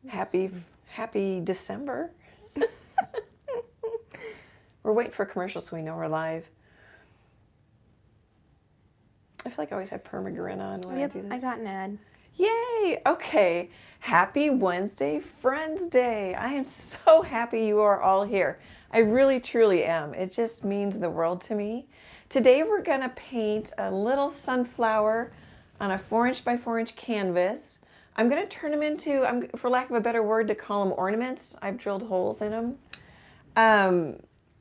Happy December. We're waiting for commercials so we know we're live. I feel like I always have permagrin on when I do this. I got an ad. Yay! Okay. Happy Wednesday, Friends Day. I am so happy you are all here. I really, truly am. It just means the world to me. Today we're going to paint a little sunflower on a 4" by 4" canvas. I'm going to turn them into, for lack of a better word, to call them ornaments. I've drilled holes in them.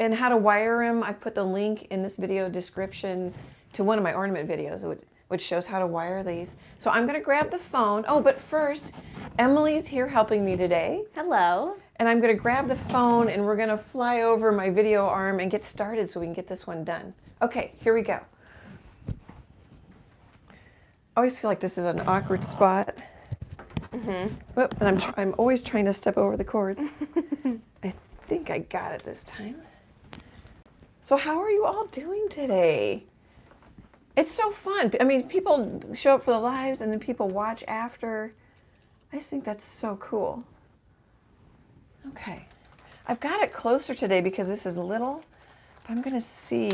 And how to wire them, I put the link in this video description to one of my ornament videos, which shows how to wire these. So I'm going to grab the phone. Oh, but first, Emily's here helping me today. Hello. And I'm going to grab the phone and we're going to fly over my video arm and get started so we can get this one done. Okay, here we go. I always feel like this is an awkward spot. Mm-hmm. And I'm always trying to step over the cords. I think I got it this time. So how are you all doing today? It's so fun. I mean, people show up for the lives and then people watch after. I just think that's so cool. Okay. I've got it closer today because this is little. But I'm going to see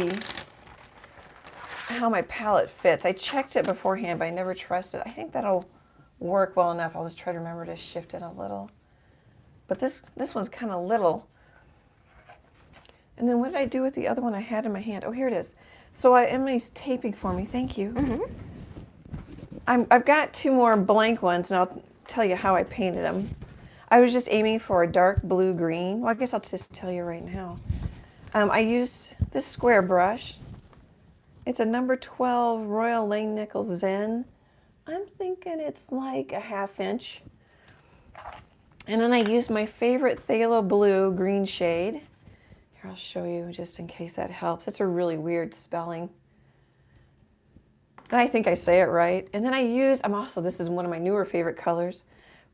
how my palette fits. I checked it beforehand, but I never trusted. I think that'll work well enough. I'll just try to remember to shift it a little. But this one's kind of little. And then what did I do with the other one I had in my hand? Oh, here it is. So Emily's taping for me. Thank you. Mm-hmm. I've got 2 more blank ones, and I'll tell you how I painted them. I was just aiming for a dark blue-green. Well, I guess I'll just tell you right now. I used this square brush. It's a number 12 Royal Langnickel Zen. I'm thinking it's like a 1/2 inch. And then I used my favorite phthalo blue green shade. Here, I'll show you just in case that helps. It's a really weird spelling. And I think I say it right. And then this is one of my newer favorite colors,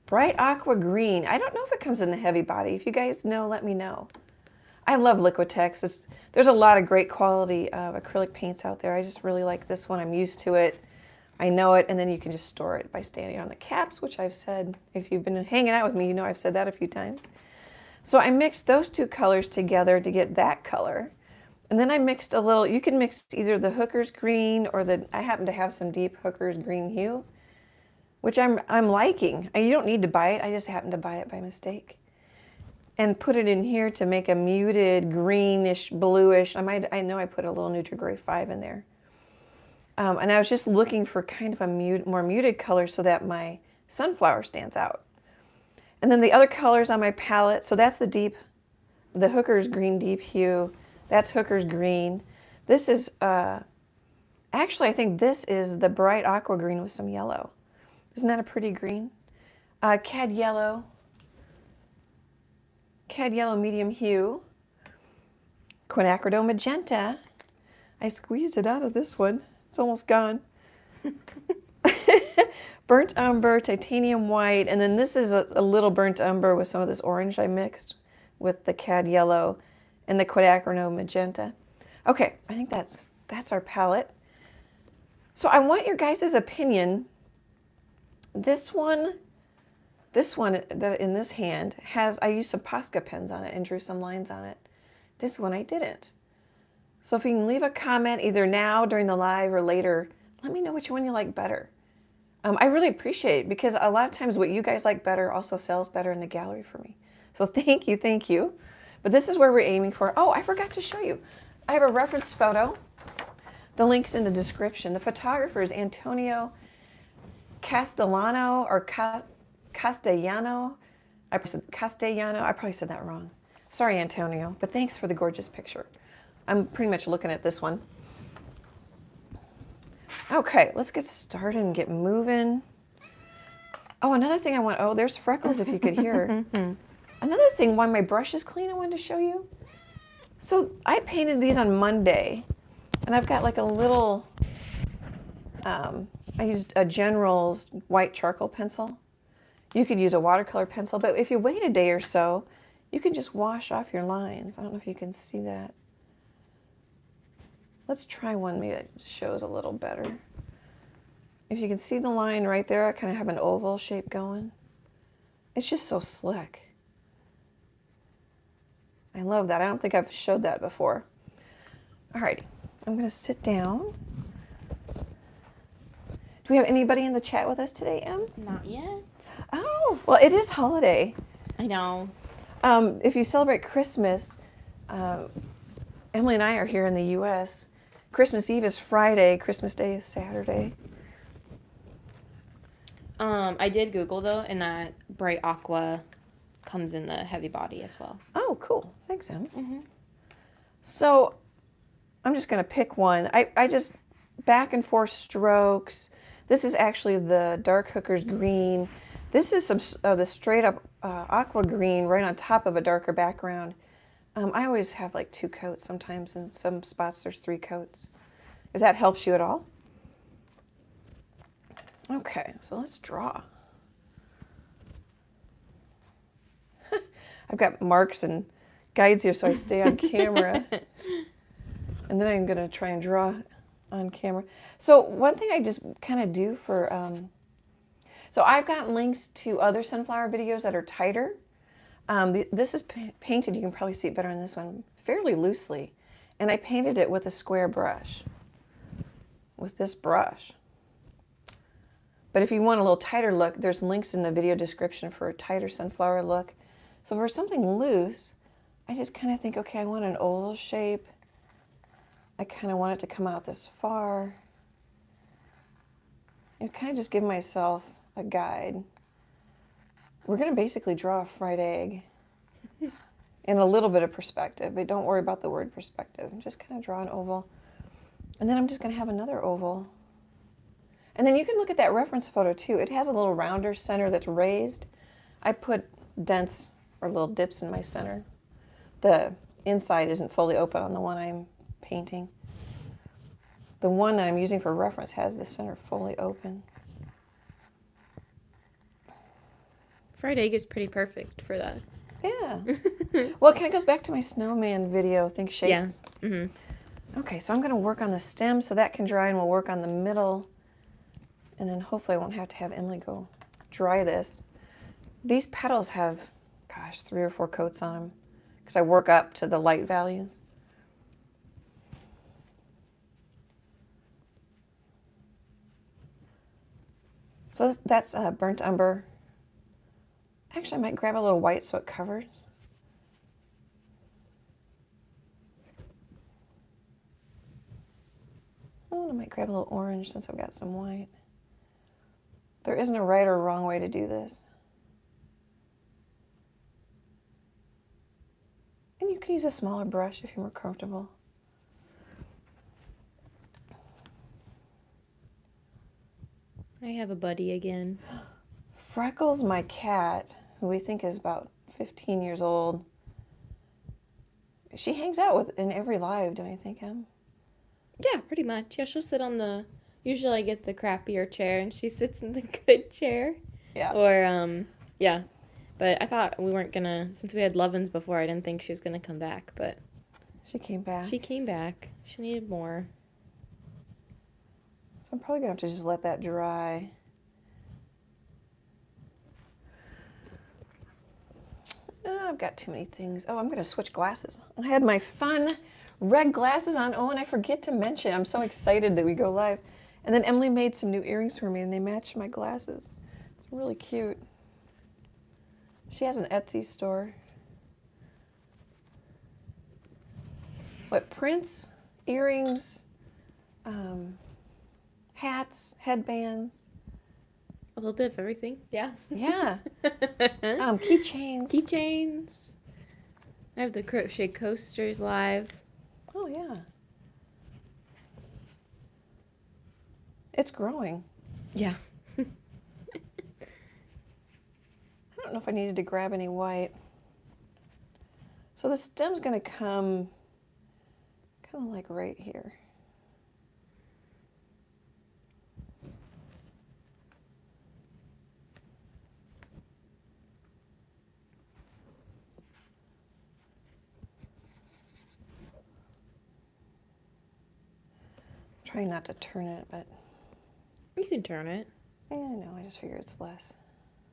bright aqua green. I don't know if it comes in the heavy body. If you guys know, let me know. I love Liquitex. There's a lot of great quality acrylic paints out there. I just really like this one. I'm used to it. I know it, and then you can just store it by standing on the caps, which I've said, if you've been hanging out with me, you know I've said that a few times. So I mixed those 2 colors together to get that color. And then I mixed a little, you can mix either the Hooker's green or I happen to have some deep Hooker's green hue, which I'm liking. You don't need to buy it, I just happened to buy it by mistake. And put it in here to make a muted greenish, bluish. I know I put a little Nutri-Gray 5 in there. And I was just looking for kind of a more muted color so that my sunflower stands out. And then the other colors on my palette, so that's the Hooker's green deep hue. That's Hooker's green. This is, actually I think this is the bright aqua green with some yellow. Isn't that a pretty green? Cad yellow medium hue. Quinacridone magenta. I squeezed it out of this one. It's almost gone. Burnt umber, titanium white, and then this is a little burnt umber with some of this orange I mixed with the cad yellow and the quinacridone magenta. Okay, I think that's our palette. So I want your guys' opinion. This one that in this hand I used some Posca pens on it and drew some lines on it. This one I didn't. So if you can leave a comment either now during the live or later, let me know which one you like better. I really appreciate it because a lot of times what you guys like better also sells better in the gallery for me. So thank you. But this is where we're aiming for. Oh, I forgot to show you. I have a reference photo. The link's in the description. The photographer is Antonio Castellano or Castellano. I probably said that wrong. Sorry, Antonio, but thanks for the gorgeous picture. I'm pretty much looking at this one. Okay, let's get started and get moving. Oh, another thing there's Freckles if you could hear. Another thing, while my brush is clean, I wanted to show you. So I painted these on Monday, and I've got like a little, I used a General's white charcoal pencil. You could use a watercolor pencil, but if you wait a day or so, you can just wash off your lines. I don't know if you can see that. Let's try one maybe that shows a little better. If you can see the line right there, I kind of have an oval shape going. It's just so slick. I love that. I don't think I've showed that before. Alrighty, I'm gonna sit down. Do we have anybody in the chat with us today, Em? Not yet. Oh, well, it is holiday. I know. If you celebrate Christmas, Emily and I are here in the U.S. Christmas Eve is Friday. Christmas Day is Saturday. I did Google though, and that bright aqua comes in the heavy body as well. Oh, cool. Thanks, Em. Mm-hmm. So I'm just going to pick one. I just back and forth strokes. This is actually the Dark Hooker's green. This is some the straight up aqua green right on top of a darker background. I always have like 2 coats sometimes. In some spots there's 3 coats. If that helps you at all. Okay, so let's draw. I've got marks and guides here so I stay on camera. And then I'm going to try and draw on camera. So one thing I just kind of do for, so I've got links to other sunflower videos that are tighter. This is painted, you can probably see it better on this one, fairly loosely. And I painted it with a square brush, with this brush. But if you want a little tighter look, there's links in the video description for a tighter sunflower look. So for something loose, I just kind of think, okay, I want an oval shape. I kind of want it to come out this far. And kind of just give myself a guide. We're going to basically draw a fried egg in a little bit of perspective, but don't worry about the word perspective. Just kind of draw an oval. And then I'm just going to have another oval. And then you can look at that reference photo too. It has a little rounder center that's raised. I put dents or little dips in my center. The inside isn't fully open on the one I'm painting. The one that I'm using for reference has the center fully open. Fried egg is pretty perfect for that. Yeah. Well, it kind of goes back to my snowman video, Think Shapes. Yeah. Mm-hmm. Okay, so I'm going to work on the stem so that can dry, and we'll work on the middle. And then hopefully I won't have to have Emily go dry this. These petals have, gosh, 3 or 4 coats on them because I work up to the light values. So that's burnt umber. Actually, I might grab a little white so it covers. Oh, I might grab a little orange since I've got some white. There isn't a right or wrong way to do this. And you can use a smaller brush if you're more comfortable. I have a buddy again. Freckles, my cat, who we think is about 15 years old. She hangs out in every live, don't you think, Em? Yeah, pretty much. Yeah, she'll sit on the, usually I get the crappier chair and she sits in the good chair. Yeah. Or, yeah. But I thought we weren't gonna, since we had Lovins before, I didn't think she was gonna come back, but. She came back. She came back. She needed more. So I'm probably gonna have to just let that dry. Oh, I've got too many things. Oh, I'm gonna switch glasses. I had my fun red glasses on. Oh, and I forget to mention, I'm so excited that we go live. And then Emily made some new earrings for me and they match my glasses. It's really cute. She has an Etsy store. What, prints, earrings, hats, headbands. A little bit of everything. Yeah. Yeah. Keychains. Keychains. I have the crochet coasters live. Oh, yeah. It's growing. Yeah. I don't know if I needed to grab any white. So the stem's going to come kind of like right here. Trying not to turn it, but You can turn it. yeah, I know. I just figure it's less.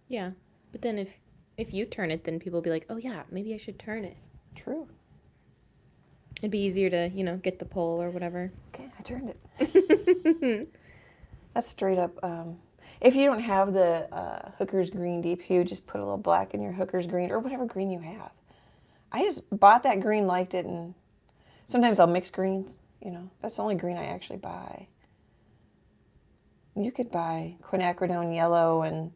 Yeah. But then if if you turn it, then people will be like, oh yeah, maybe I should turn it. True. It'd be easier to, get the pole or whatever. Okay, I turned it. That's straight up. If you don't have the Hooker's Green Deep Hue, just put a little black in your Hooker's Green or whatever green you have. I just bought that green, liked it, and sometimes I'll mix greens. That's the only green I actually buy. You could buy quinacridone yellow and,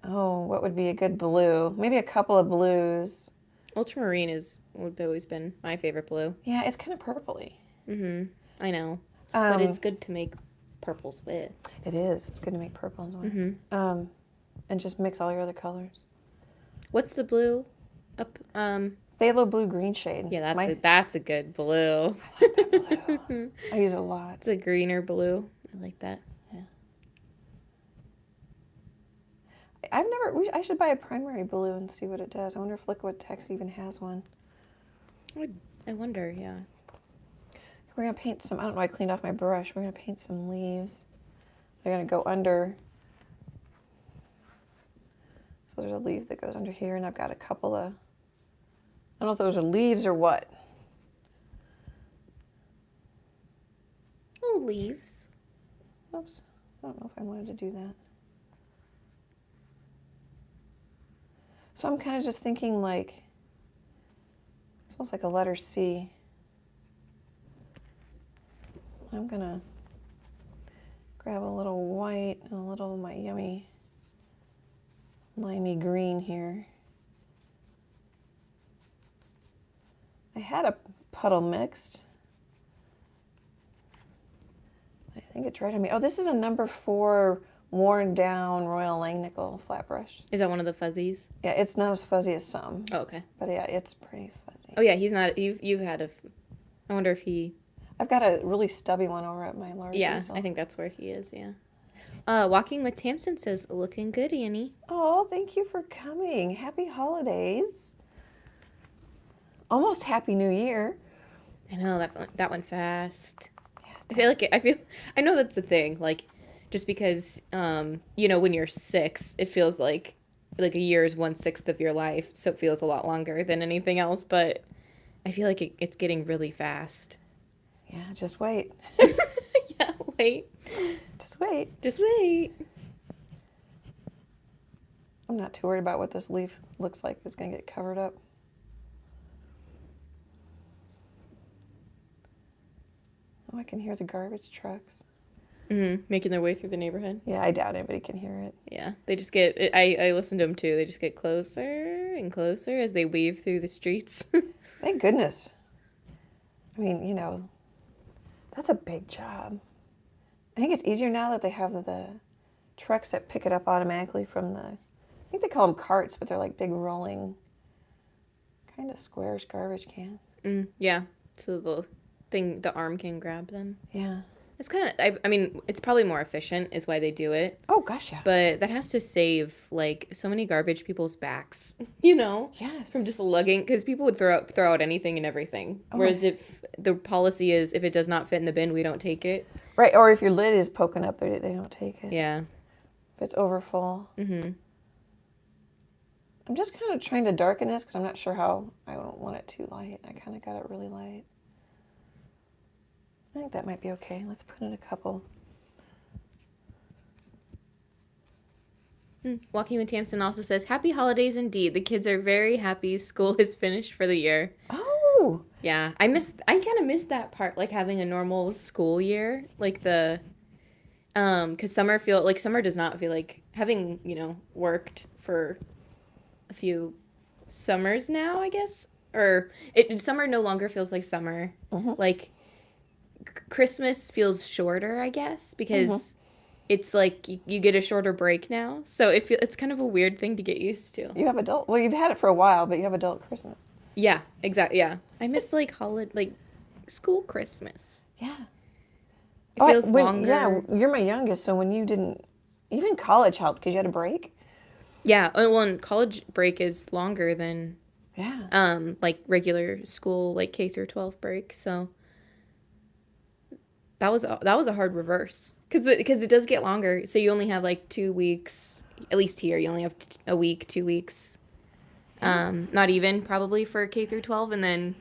what would be a good blue? Maybe a couple of blues. Ultramarine would have always been my favorite blue. Yeah, it's kind of purpley. I know. But it's good to make purples with. It is. It's good to make purples with. And just mix all your other colors. What's the blue? They have a blue-green shade. Yeah, that's a good blue. I like that blue. I use it a lot. It's a greener blue. I like that. Yeah. I should buy a primary blue and see what it does. I wonder if Liquitex even has one. I wonder, yeah. We're going to paint some, I don't know, I cleaned off my brush. We're going to paint some leaves. They're going to go under. So there's a leaf that goes under here, and I've got a couple of, I don't know if those are leaves or what. Oh, leaves. Oops. I don't know if I wanted to do that. So I'm kind of just thinking like, it's almost like a letter C. I'm going to grab a little white and a little of my yummy limey green here. I had a puddle mixed. I think it dried on me. Oh, this is a number 4 worn down Royal Langnickel flat brush. Is that one of the fuzzies? Yeah, it's not as fuzzy as some. Oh, okay. But yeah, it's pretty fuzzy. Oh yeah, he's not. You've had a. I wonder if he. I've got a really stubby one over at my large. Yeah, easel. I think that's where he is. Yeah. Walking with Tamsin says, "Looking good, Annie." Oh, thank you for coming. Happy holidays. Almost Happy New Year. I know that went fast. Yeah, I know that's a thing. Like, just because when you're 6, it feels like a year is 1/6 of your life, so it feels a lot longer than anything else. But I feel like it's getting really fast. Yeah, just wait. Yeah, wait. Just wait. Just wait. I'm not too worried about what this leaf looks like. It's going to get covered up. Oh, I can hear the garbage trucks. Making their way through the neighborhood. Yeah, I doubt anybody can hear it. Yeah, they just get, I listen to them too. They just get closer and closer as they weave through the streets. Thank goodness. I mean, that's a big job. I think it's easier now that they have the trucks that pick it up automatically from I think they call them carts, but they're like big rolling, kind of squarish garbage cans. Yeah, so the arm can grab them. Yeah. It's kind of, I mean, it's probably more efficient is why they do it. Oh, gosh, yeah. But that has to save, like, so many garbage people's backs, Yes. From just lugging, because people would throw out anything and everything. Oh. Whereas if the policy is, if it does not fit in the bin, we don't take it. Right, or if your lid is poking up, they don't take it. Yeah. If it's over full. I'm just kind of trying to darken this, because I'm not sure how, I don't want it too light. I kind of got it really light. I think that might be okay. Let's put in a couple. Walking with Tamsin also says, "Happy holidays indeed. The kids are very happy. School is finished for the year." Oh. Yeah, I kind of miss that part, like having a normal school year, like because summer does not feel like having worked for a few summers now, I guess, or summer no longer feels like summer, like. Christmas feels shorter, I guess, because it's like you get a shorter break now. So it's kind of a weird thing to get used to. You have well, you've had it for a while, but you have adult Christmas. Yeah, exactly. Yeah. I miss school Christmas. Yeah. It feels longer. Yeah, you're my youngest, so when you didn't, even college helped because you had a break. Yeah, well, and college break is longer than regular school, like K through 12 break, so. That was a hard reverse because it does get longer. So you only have 2 weeks at least here, you only have a week, 2 weeks. Not even probably for K through 12. And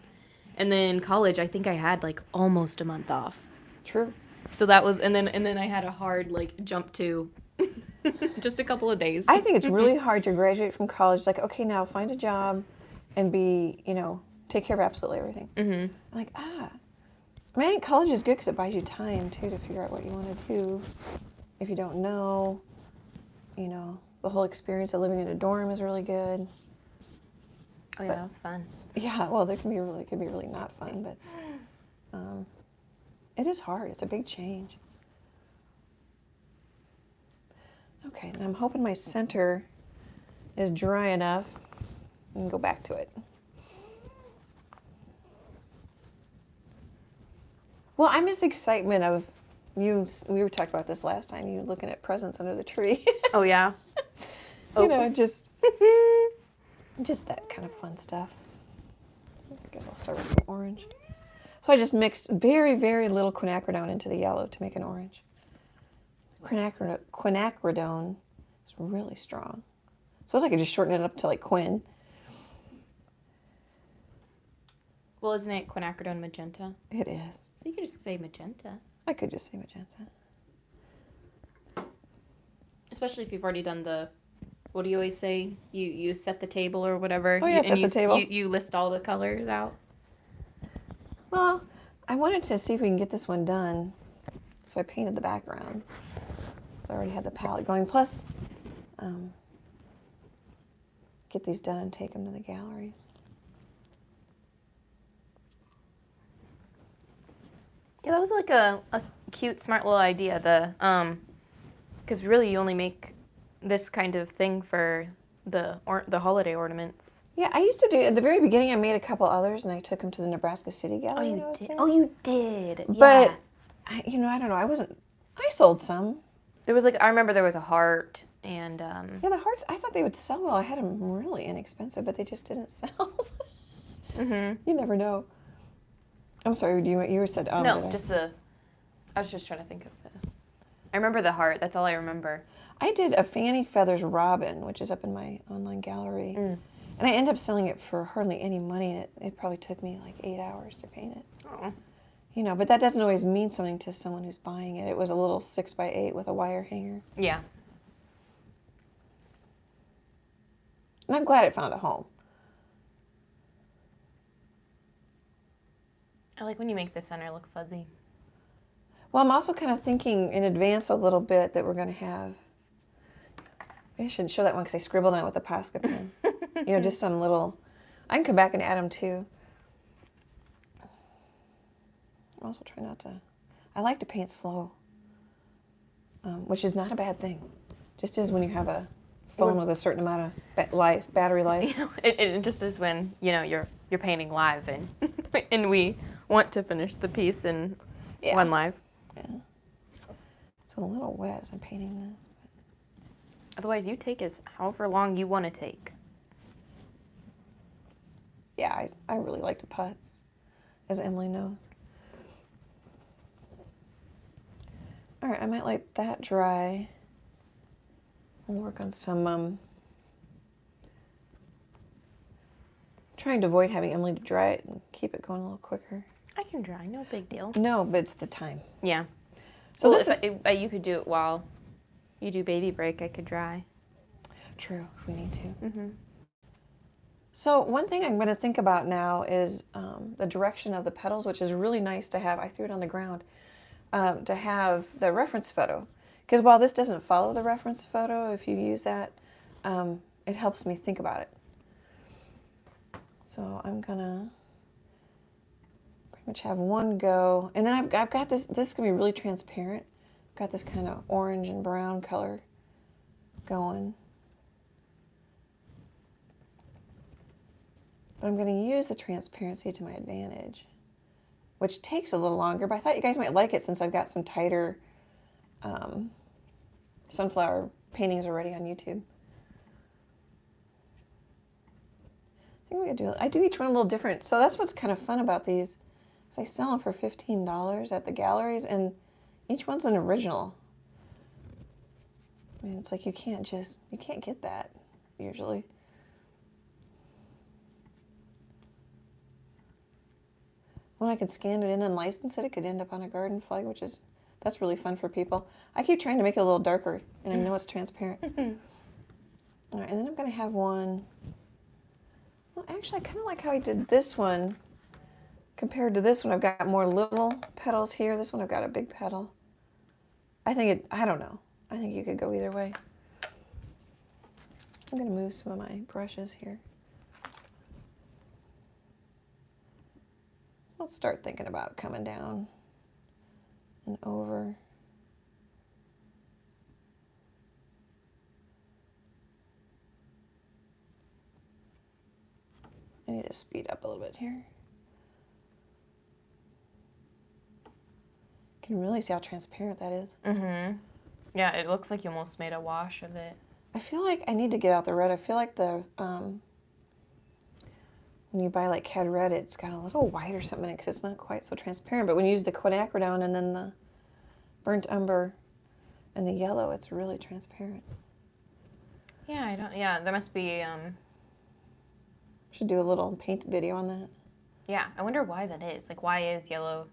then college, I think I had like almost a month off. True. So that was, and then I had a hard like jump to just a couple of days. I think it's really hard to graduate from college. Like, okay, now find a job and be, take care of absolutely everything. Mm-hmm. I'm like, I think college is good because it buys you time, too, to figure out what you want to do. If you don't know, the whole experience of living in a dorm is really good. Oh, yeah, that was fun. Yeah, well, it could be really not fun, but it is hard. It's a big change. Okay, and I'm hoping my center is dry enough. I can go back to it. Well, I miss excitement of you. We were talking about this last time. You looking at presents under the tree. Oh, yeah. Just that kind of fun stuff. I guess I'll start with some orange. So I just mixed very, very little quinacridone into the yellow to make an orange. Quinacridone is really strong. Suppose I could just shorten it up to like quin. Well, isn't it quinacridone magenta? It is. So you could just say magenta. I could just say magenta. Especially if you've already done the, what do you always say? You set the table or whatever. Oh, yeah, set the table. You list all the colors out. Well, I wanted to see if we can get this one done. So I painted the backgrounds. So I already had the palette going. Plus, get these done and take them to the galleries. Yeah, that was like a cute, smart little idea. Because really you only make this kind of thing for the holiday ornaments. Yeah, I used to do, at the very beginning, I made a couple others, and I took them to the Nebraska City Gallery. Oh, you did? Oh, you did. But, yeah. I don't know, I sold some. There was I remember there was a heart and... Yeah, the hearts, I thought they would sell well. I had them really inexpensive, but they just didn't sell. Mm-hmm. You never know. I'm sorry, you said... no, just the... I was just trying to think of the... I remember the heart. That's all I remember. I did a Fanny Feathers robin, which is up in my online gallery. Mm. And I ended up selling it for hardly any money, and it probably took me like 8 hours to paint it. Oh. But that doesn't always mean something to someone who's buying it. It was a little 6x8 with a wire hanger. Yeah. And I'm glad it found a home. I like when you make the center look fuzzy. Well, I'm also kind of thinking in advance a little bit that we're going to have... Maybe I shouldn't show that one because I scribbled on it with a Posca pen. Just some little... I can come back and add them too. I also try not to... I like to paint slow, which is not a bad thing. Just as when you have a phone with a certain amount of battery life. It just is when, you're painting live and and we want to finish the piece in one live. Yeah. It's a little wet as I'm painting this. Otherwise, you take however long you want to take. Yeah, I really like to putz, as Emily knows. All right, I might let that dry. We'll work on some, trying to avoid having Emily to dry it and keep it going a little quicker. I can dry, no big deal. No, but it's the time. Yeah. So well, this is... you could do it while you do baby break. I could dry. True, if we need to. Mm-hmm. So one thing I'm going to think about now is the direction of the petals, which is really nice to have. I threw it on the ground to have the reference photo. Because while this doesn't follow the reference photo, if you use that, it helps me think about it. So I'm going to pretty much have one go. And then I've got this is going to be really transparent. I've got this kind of orange and brown color going. But I'm going to use the transparency to my advantage, which takes a little longer, but I thought you guys might like it since I've got some tighter sunflower paintings already on YouTube. I think I do each one a little different. So that's what's kind of fun about these, is I sell them for $15 at the galleries, and each one's an original. I mean, it's like you can't get that usually. When I could scan it in and license it, it could end up on a garden flag, that's really fun for people. I keep trying to make it a little darker, and I know it's transparent. All right, and then I'm going to have one. Well, actually, I kind of like how I did this one compared to this one. I've got more little petals here. This one I've got a big petal. I don't know. I think you could go either way. I'm going to move some of my brushes here. Let's start thinking about coming down and over. I need to speed up a little bit here. You can really see how transparent that is. Mm-hmm. Yeah, it looks like you almost made a wash of it. I feel like I need to get out the red. I feel like when you buy like Cad Red, it's got a little white or something in it because it's not quite so transparent. But when you use the quinacridone and then the burnt umber and the yellow, it's really transparent. Yeah, there must be, Should do a little paint video on that. yeah, I wonder why that is. Like, why is yellow?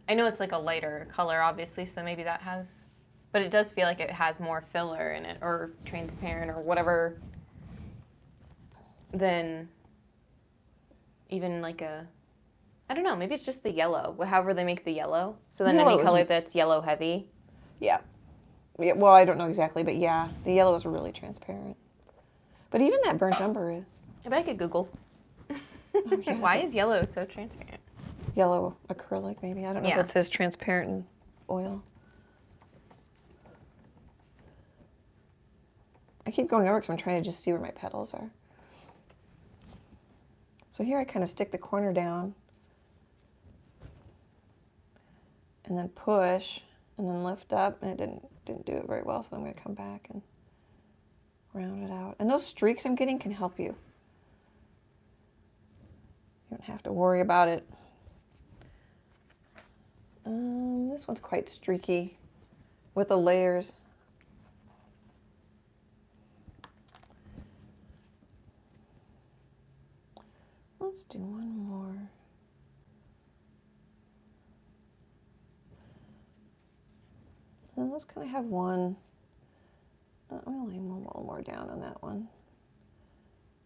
I know it's like a lighter color, obviously, so maybe that has, but it does feel like it has more filler in it, or transparent, or whatever, than even like I don't know, maybe it's just the yellow, however they make the yellow. So then any color that's yellow heavy. Yeah. Well, I don't know exactly, but yeah, the yellow is really transparent. But even that burnt umber is. I bet I could Google. Oh, yeah. Why is yellow so transparent? Yellow acrylic, maybe. I don't know if it says transparent in oil. I keep going over because I'm trying to just see where my petals are. So here I kind of stick the corner down and then push and then lift up, and it didn't do it very well, so I'm going to come back and round it out. And those streaks I'm getting can help you. You don't have to worry about it. This one's quite streaky with the layers. Let's do one more. And let's kind of have one. I'm going to lay a little more down on that one.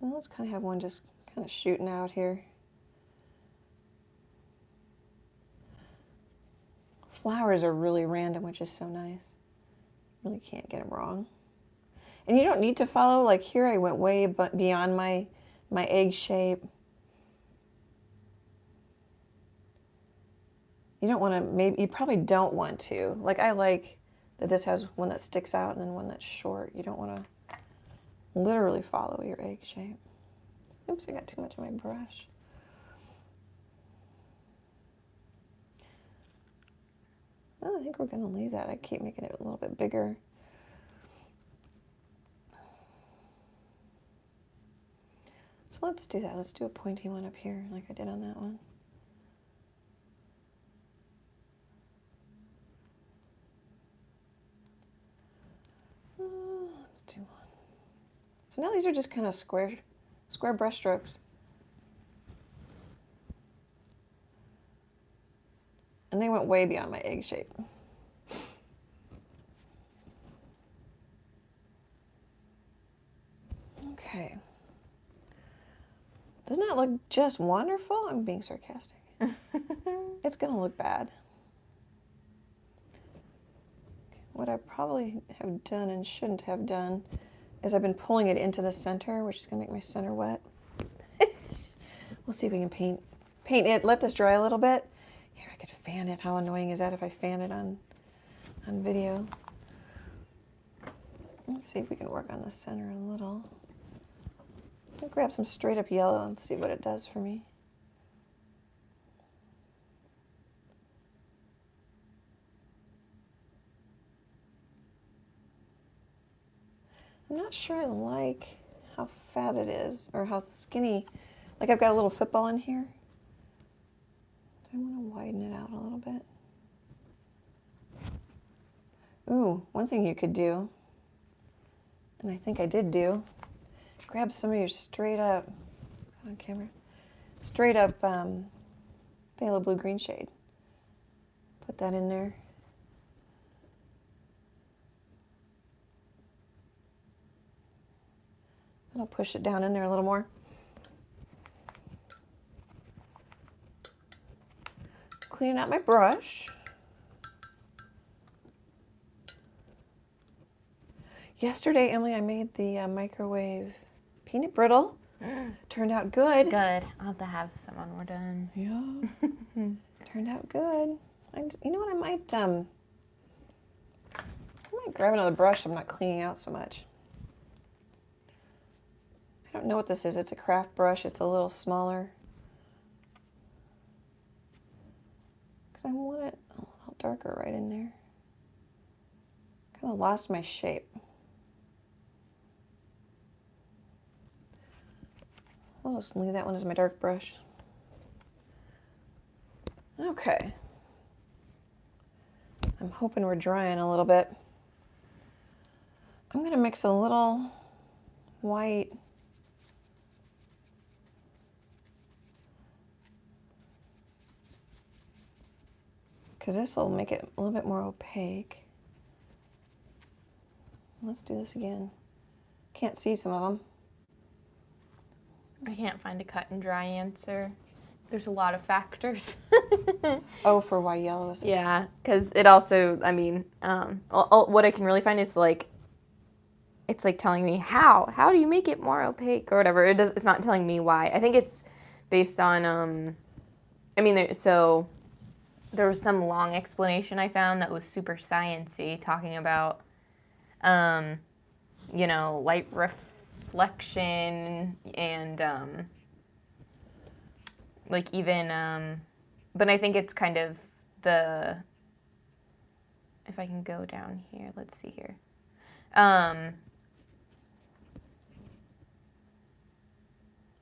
And let's kind of have one just kind of shooting out here. Flowers are really random, which is so nice. Really can't get them wrong. And you don't need to follow, like here I went way beyond my egg shape. You don't want to, you probably don't want to. Like I like that this has one that sticks out and then one that's short. You don't want to literally follow your egg shape. Oops, I got too much of my brush. Well, I think we're going to leave that. I keep making it a little bit bigger. So let's do that. Let's do a pointy one up here like I did on that one. Let's do one. So now these are just kind of square brush strokes. And they went way beyond my egg shape. Okay. Doesn't that look just wonderful? I'm being sarcastic. It's going to look bad. What I probably have done and shouldn't have done is I've been pulling it into the center, which is going to make my center wet. We'll see if we can paint it. Let this dry a little bit. Here, I could fan it. How annoying is that if I fan it on video? Let's see if we can work on the center a little. I'll grab some straight up yellow and see what it does for me. I'm not sure I like how fat it is or how skinny. Like I've got a little football in here. I want to widen it out a little bit. Ooh, one thing you could do and I think I did do, grab some of your straight up, on camera, straight up phthalo blue green shade. Put that in there. And I'll push it down in there a little more. Cleaning out my brush. Yesterday, Emily, I made the microwave peanut brittle. Turned out good. Good. I'll have to have some when we're done. Yeah. Turned out good. You know what? I might grab another brush. I'm not cleaning out so much. I don't know what this is. It's a craft brush. It's a little smaller. Because I want it a little darker right in there. Kind of lost my shape. I'll just leave that one as my dark brush. Okay. I'm hoping we're drying a little bit. I'm going to mix a little white because this will make it a little bit more opaque. Let's do this again. Can't see some of them. I can't find a cut and dry answer. There's a lot of factors. Oh, for why yellow is. Yeah, because it also, I mean, what I can really find is like, it's like telling me how do you make it more opaque or whatever. It's not telling me why. I think it's based on, I mean, there was some long explanation I found that was super science-y, talking about, you know, light reflection and like even but I think it's kind of the, if I can go down here, let's see here,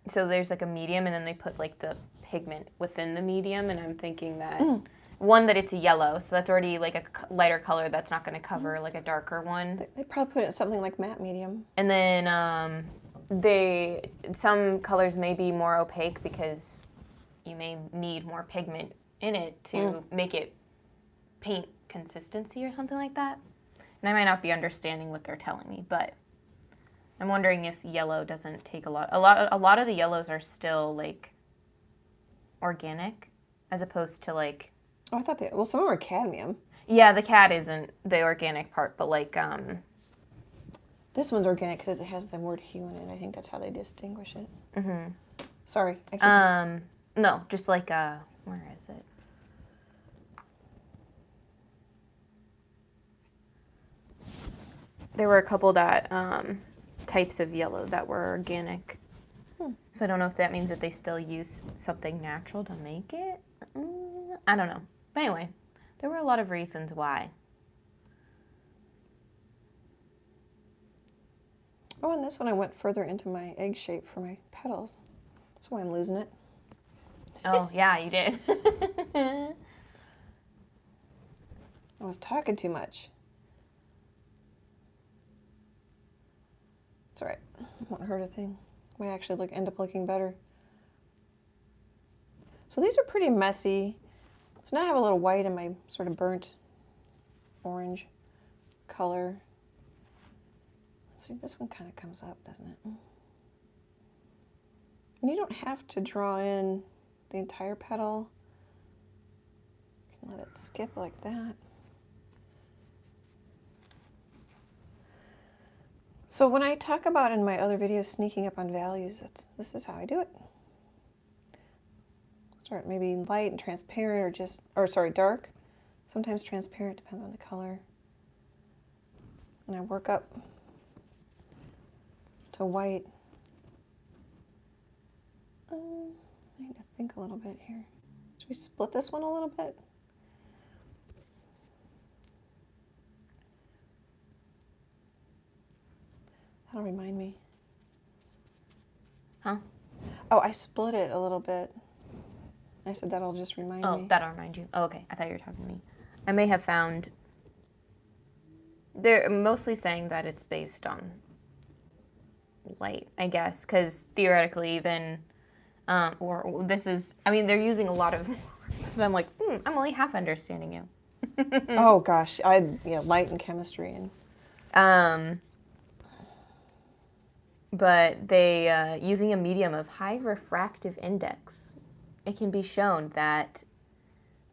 so there's like a medium and then they put like the pigment within the medium, and I'm thinking that one, that it's a yellow, so that's already like a lighter color that's not going to cover like a darker one. They probably put it in something like matte medium. And then some colors may be more opaque because you may need more pigment in it to make it paint consistency or something like that. And I might not be understanding what they're telling me, but I'm wondering if yellow doesn't take a lot of the yellows are still like organic as opposed to like. Oh, I thought well, some of them are cadmium. Yeah, the cad isn't the organic part, but like this one's organic because it has the word hue in it. I think that's how they distinguish it. Mm-hmm. Sorry. No, just like where is it? There were a couple that types of yellow that were organic. So I don't know if that means that they still use something natural to make it. I don't know. But anyway, there were a lot of reasons why. Oh, and this one I went further into my egg shape for my petals. That's why I'm losing it. Oh, yeah, you did. I was talking too much. It's all right. It won't hurt a thing. Might actually end up looking better. So these are pretty messy. So now I have a little white in my sort of burnt orange color. Let's see, this one kind of comes up, doesn't it? And you don't have to draw in the entire petal. You can let it skip like that. So when I talk about in my other videos sneaking up on values, this is how I do it. Start maybe light and transparent or dark. Sometimes transparent, depends on the color. And I work up to white. I need to think a little bit here. Should we split this one a little bit? That'll remind me. Huh? Oh, I split it a little bit. I said that'll just remind me. Oh, that'll remind you. Oh, okay. I thought you were talking to me. I may have found... They're mostly saying that it's based on light, I guess, because theoretically even, or this is, I mean, they're using a lot of words, but I'm like, I'm only half understanding you. Oh gosh, light and chemistry and. But they, using a medium of high refractive index, it can be shown that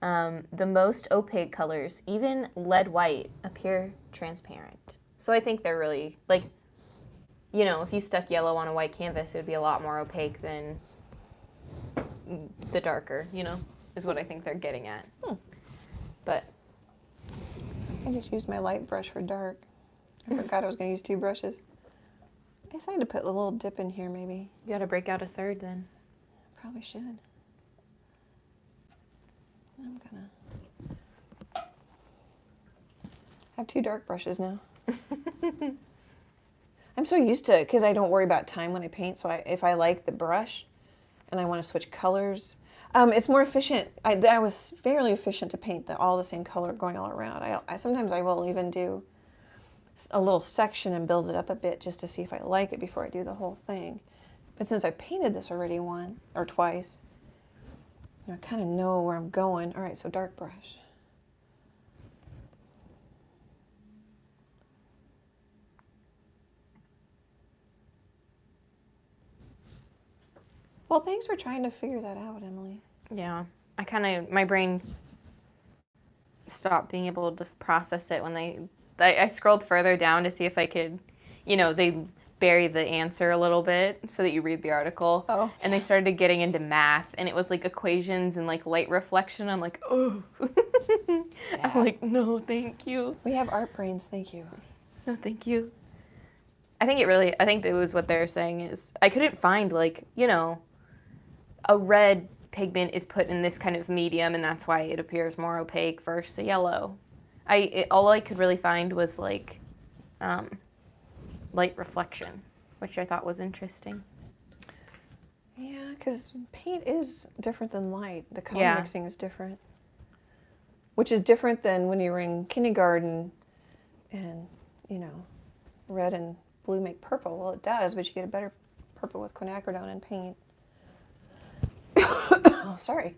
the most opaque colors, even lead white, appear transparent. So I think they're really, like, you know, if you stuck yellow on a white canvas, it would be a lot more opaque than the darker, you know, is what I think they're getting at. But I just used my light brush for dark. I forgot I was going to use 2 brushes. I decided to put a little dip in here, maybe. you got to break out a third then. Probably should. I'm gonna have 2 dark brushes now. I'm so used to it because I don't worry about time when I paint. So if I like the brush and I want to switch colors, it's more efficient. I was fairly efficient to paint all the same color going all around. Sometimes I will even do a little section and build it up a bit just to see if I like it before I do the whole thing. But since I painted this already once or twice, I kind of know where I'm going. All right, so dark brush. Well, thanks for trying to figure that out, Emily. Yeah, my brain stopped being able to process it when I scrolled further down to see if I could, you know, they bury the answer a little bit so that you read the article. Oh. And they started getting into math, and it was like equations and like light reflection. I'm like, oh. Yeah. I'm like, no, thank you. We have art brains, thank you. No, thank you. I think it was what they're saying is, I couldn't find, like, you know, a red pigment is put in this kind of medium, and that's why it appears more opaque versus a yellow. All I could really find was, like, light reflection, which I thought was interesting. Yeah, because paint is different than light. The color mixing is different. Which is different than when you were in kindergarten and, you know, red and blue make purple. Well, it does, but you get a better purple with quinacridone and paint. Oh, sorry.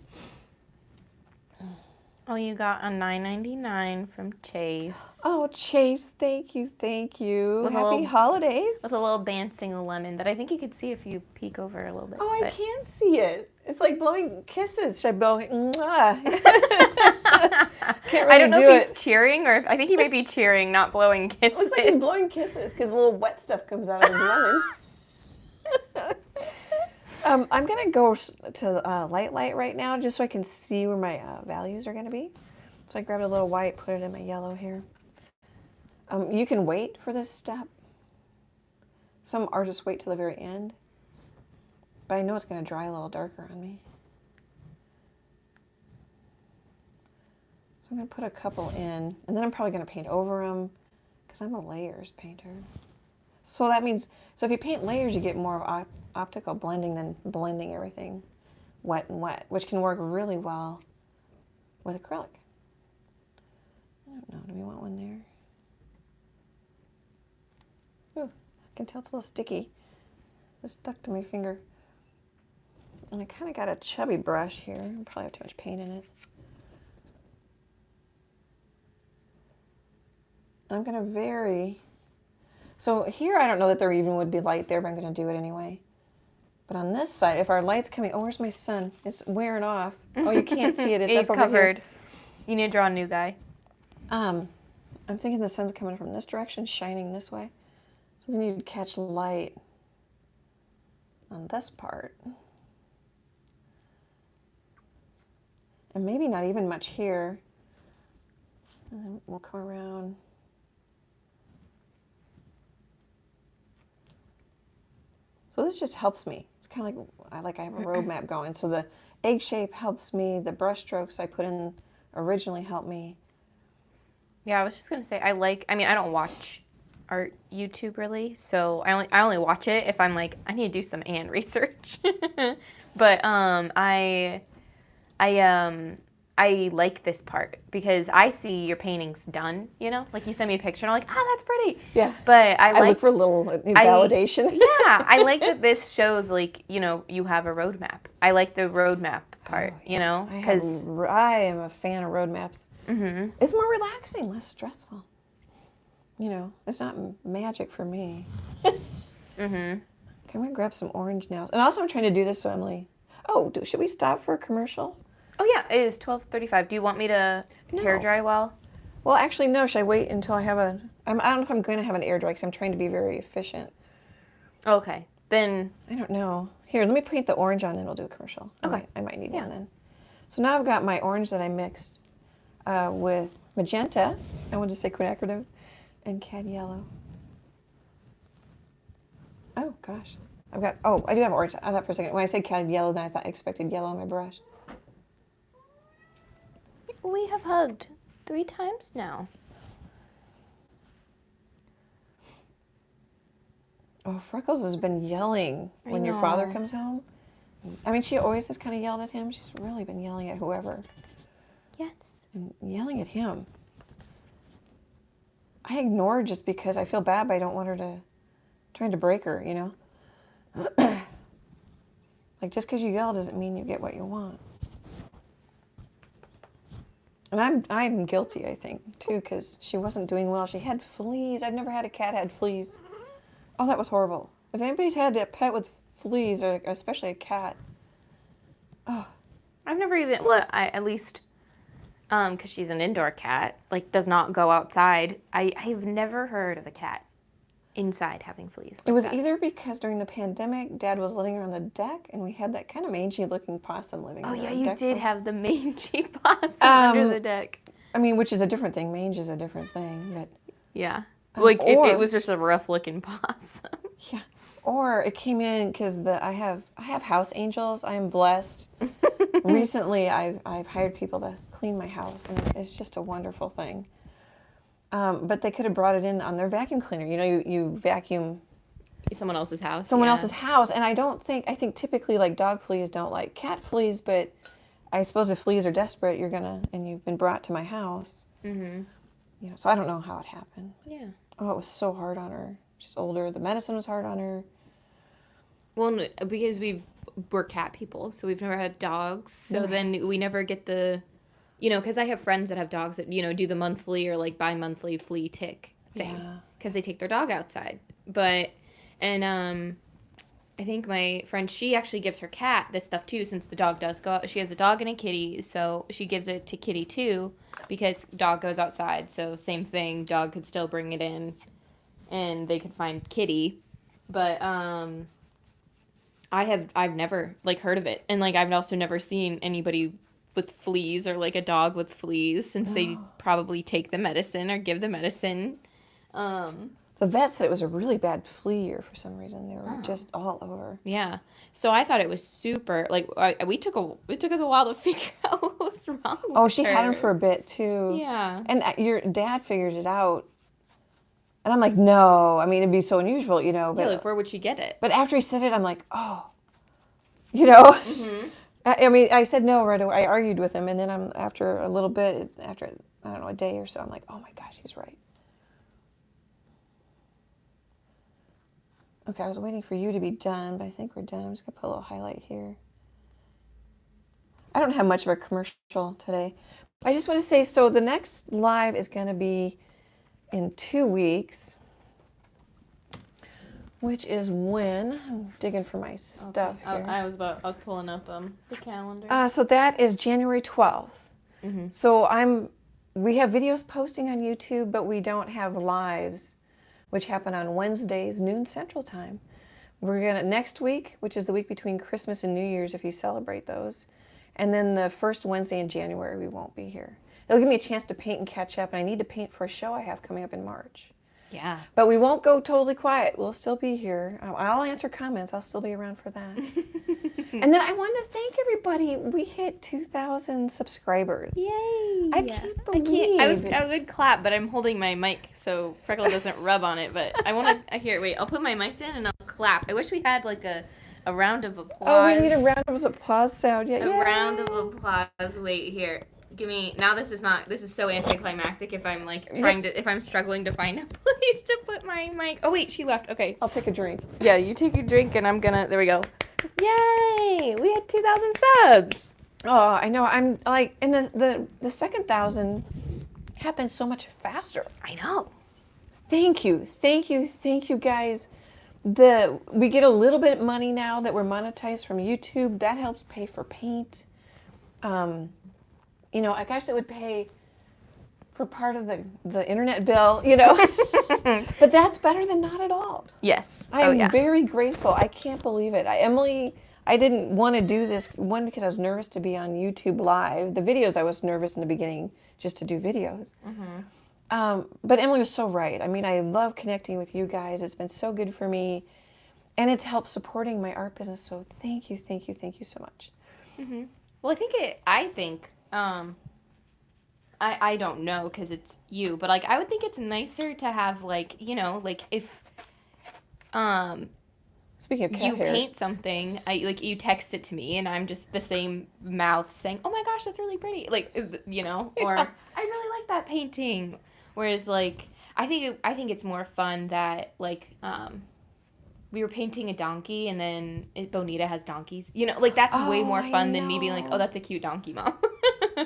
Oh, you got a $9.99 from Chase. Oh, Chase, thank you, thank you. With Happy holidays. With a little dancing lemon that I think you could see if you peek over a little bit. Oh, I can see it. It's like blowing kisses. Should I blow it? Mwah. Can't really I don't know do if he's it. cheering or if, I think he may be cheering, not blowing kisses. Looks like he's blowing kisses because a little wet stuff comes out of his lemon. I'm going to go to light right now just so I can see where my values are going to be. So I grabbed a little white, put it in my yellow here. You can wait for this step. Some artists wait till the very end. But I know it's going to dry a little darker on me. So I'm going to put a couple in, and then I'm probably going to paint over them because I'm a layers painter. So that means, so if you paint layers, you get more of optical blending than blending everything wet and wet, which can work really well with acrylic. I don't know, do we want one there? Ooh, I can tell it's a little sticky. It's stuck to my finger. And I kind of got a chubby brush here. I probably have too much paint in it. I'm going to vary. So here, I don't know that there even would be light there, but I'm going to do it anyway. But on this side, if our light's coming, oh, where's my sun? It's wearing off. Oh, you can't see it. It's He's up over covered. here. You need to draw a new guy. I'm thinking the sun's coming from this direction, shining this way. So then you'd catch light on this part. And maybe not even much here. And then we'll come around. So this just helps me. It's kind of like I have a roadmap going. So the egg shape helps me. The brush strokes I put in originally helped me. Yeah, I was just going to say, I mean, I don't watch art YouTube really, so I only watch it if I'm like, I need to do some I like this part because I see your paintings done, you know? Like you send me a picture and I'm like, that's pretty. Yeah. But I look for a little validation. Yeah, I like that this shows like, you know, you have a roadmap. I like the roadmap part, you know? Because I am a fan of roadmaps. Mm-hmm. It's more relaxing, less stressful. You know, it's not magic for me. Mm-hmm. Okay, I'm going to grab some orange now. And also I'm trying to do this so Emily. Oh, should we stop for a commercial? Oh, yeah, it is 12:35. Do you want me to hair dry well? Well, actually, no. Should I wait until I have I don't know if I'm going to have an air dry because I'm trying to be very efficient. Okay, then. I don't know. Here, let me paint the orange on, then we'll do a commercial. Okay. I might need one then. So now I've got my orange that I mixed with magenta. I wanted to say quinacridone and cad yellow. Oh, gosh. I do have orange. I thought for a second, when I said cad yellow, then I expected yellow on my brush. We have hugged 3 times now. Oh, Freckles has been yelling when your father comes home. I mean, she always has kind of yelled at him. She's really been yelling at whoever. Yes. And yelling at him. I ignore her just because I feel bad, but I don't want her trying to break her, you know? Like, just because you yell doesn't mean you get what you want. And I'm guilty, I think, too, because she wasn't doing well. She had fleas. I've never had a cat had fleas. Oh, that was horrible. If anybody's had a pet with fleas, or especially a cat, oh. I've never even, well, at least, because she's an indoor cat, like, does not go outside. I've never heard of a cat inside having fleas. It was either because during the pandemic, Dad was living on the deck, and we had that kind of mangy-looking possum living on the deck. Oh, yeah, you did have the mangy possum under the deck. I mean, which is a different thing. Mange is a different thing, but... Yeah. Like, it was just a rough-looking possum. Yeah. Or it came in because I have house angels. I am blessed. Recently, I've hired people to clean my house, and it's just a wonderful thing. But they could have brought it in on their vacuum cleaner. You know, you vacuum someone else's house. Someone else's house, and I think typically like dog fleas don't like cat fleas, but I suppose if fleas are desperate, and you've been brought to my house. Mm-hmm. You know, so I don't know how it happened. Yeah. Oh, it was so hard on her. She's older. The medicine was hard on her. Well, because we're cat people, so we've never had dogs. So then we never get the, you know, because I have friends that have dogs that, you know, do the monthly or like bi-monthly flea tick thing because they take their dog outside. And I think my friend, she actually gives her cat this stuff too, since the dog does go out. She has a dog and a kitty, so she gives it to kitty too because dog goes outside. So same thing, dog could still bring it in and they could find kitty. But I've never like heard of it, and like I've also never seen anybody with fleas or like a dog with fleas, since they probably take the medicine or give the medicine. The vet said it was a really bad flea year for some reason. They were just all over. Yeah. So I thought it was super, like, it took us a while to figure out what was wrong with her. She had him for a bit too. Yeah. And your dad figured it out. And I'm like, no. I mean, it'd be so unusual, you know. But, yeah, like, where would she get it? But after he said it, I'm like, oh. You know? Mm-hmm. I mean, I said no right away. I argued with him. And then after a little bit, after, I don't know, a day or so, I'm like, oh my gosh, he's right. Okay, I was waiting for you to be done, but I think we're done. I'm just going to put a little highlight here. I don't have much of a commercial today. I just want to say, so the next live is going to be in 2 weeks, which is when, I'm digging for my stuff here. I was pulling up the calendar. So that is January 12th. Mm-hmm. So we have videos posting on YouTube, but we don't have lives, which happen on Wednesdays, noon Central Time. We're gonna next week, which is the week between Christmas and New Year's, if you celebrate those, and then the first Wednesday in January we won't be here. It'll give me a chance to paint and catch up, and I need to paint for a show I have coming up in March. Yeah. But we won't go totally quiet. We'll still be here. I'll answer comments. I'll still be around for that. And then I wanted to thank everybody. We hit 2,000 subscribers. Yay! I can't believe I would clap, but I'm holding my mic so Freckle doesn't rub on it. But I want to hear. Wait, I'll put my mic in and I'll clap. I wish we had like a round of applause. Oh, we need a round of applause sound. Yeah. A round of applause. Wait here. Give me now. This is so anticlimactic. If I'm like if I'm struggling to find a place to put my mic. Oh wait, she left. Okay. I'll take a drink. Yeah, you take your drink, and I'm gonna. There we go. Yay! We had 2,000 subs. Oh, I know. I'm like, and the second 1,000 happened so much faster. I know. Thank you guys. We get a little bit of money now that we're monetized from YouTube. That helps pay for paint. You know, I guess it would pay for part of the internet bill, you know. But that's better than not at all. Yes. I am very grateful. I can't believe it. I didn't want to do this, one, because I was nervous to be on YouTube Live. The videos, I was nervous in the beginning just to do videos. But Emily was so right. I mean, I love connecting with you guys. It's been so good for me. And it's helped supporting my art business. So thank you so much. Well, I think I don't know because it's you, but like I would think it's nicer to have like, you know, like if Speaking of cat you hairs. paint something, you text it to me and I'm just the same mouth saying, "Oh my gosh, that's really pretty." Like, you know, or Yeah. I really like that painting. Whereas like I think it's more fun that like we were painting a donkey and then Bonita has donkeys. You know, like that's way more fun than me being like, "Oh, that's a cute donkey, Mom."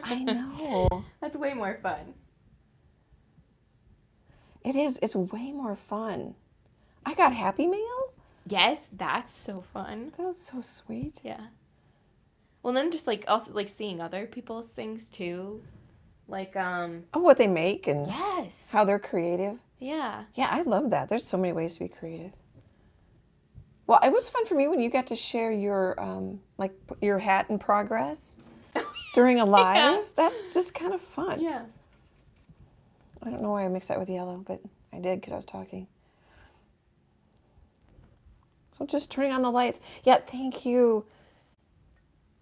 I know. That's way more fun. It is. It's way more fun. I got Happy Mail. Yes, that's so fun. That was so sweet. Yeah. Well, then just like also like seeing other people's things too, like Oh, what they make and yes, how they're creative. yeah. Yeah, I love that. There's so many ways to be creative. Well, it was fun for me when you got to share your like your hat in progress during a live. Yeah. That's just kind of fun. Yeah. I don't know why I mixed that with yellow, but I did because I was talking. So just turning on the lights. Yeah, thank you.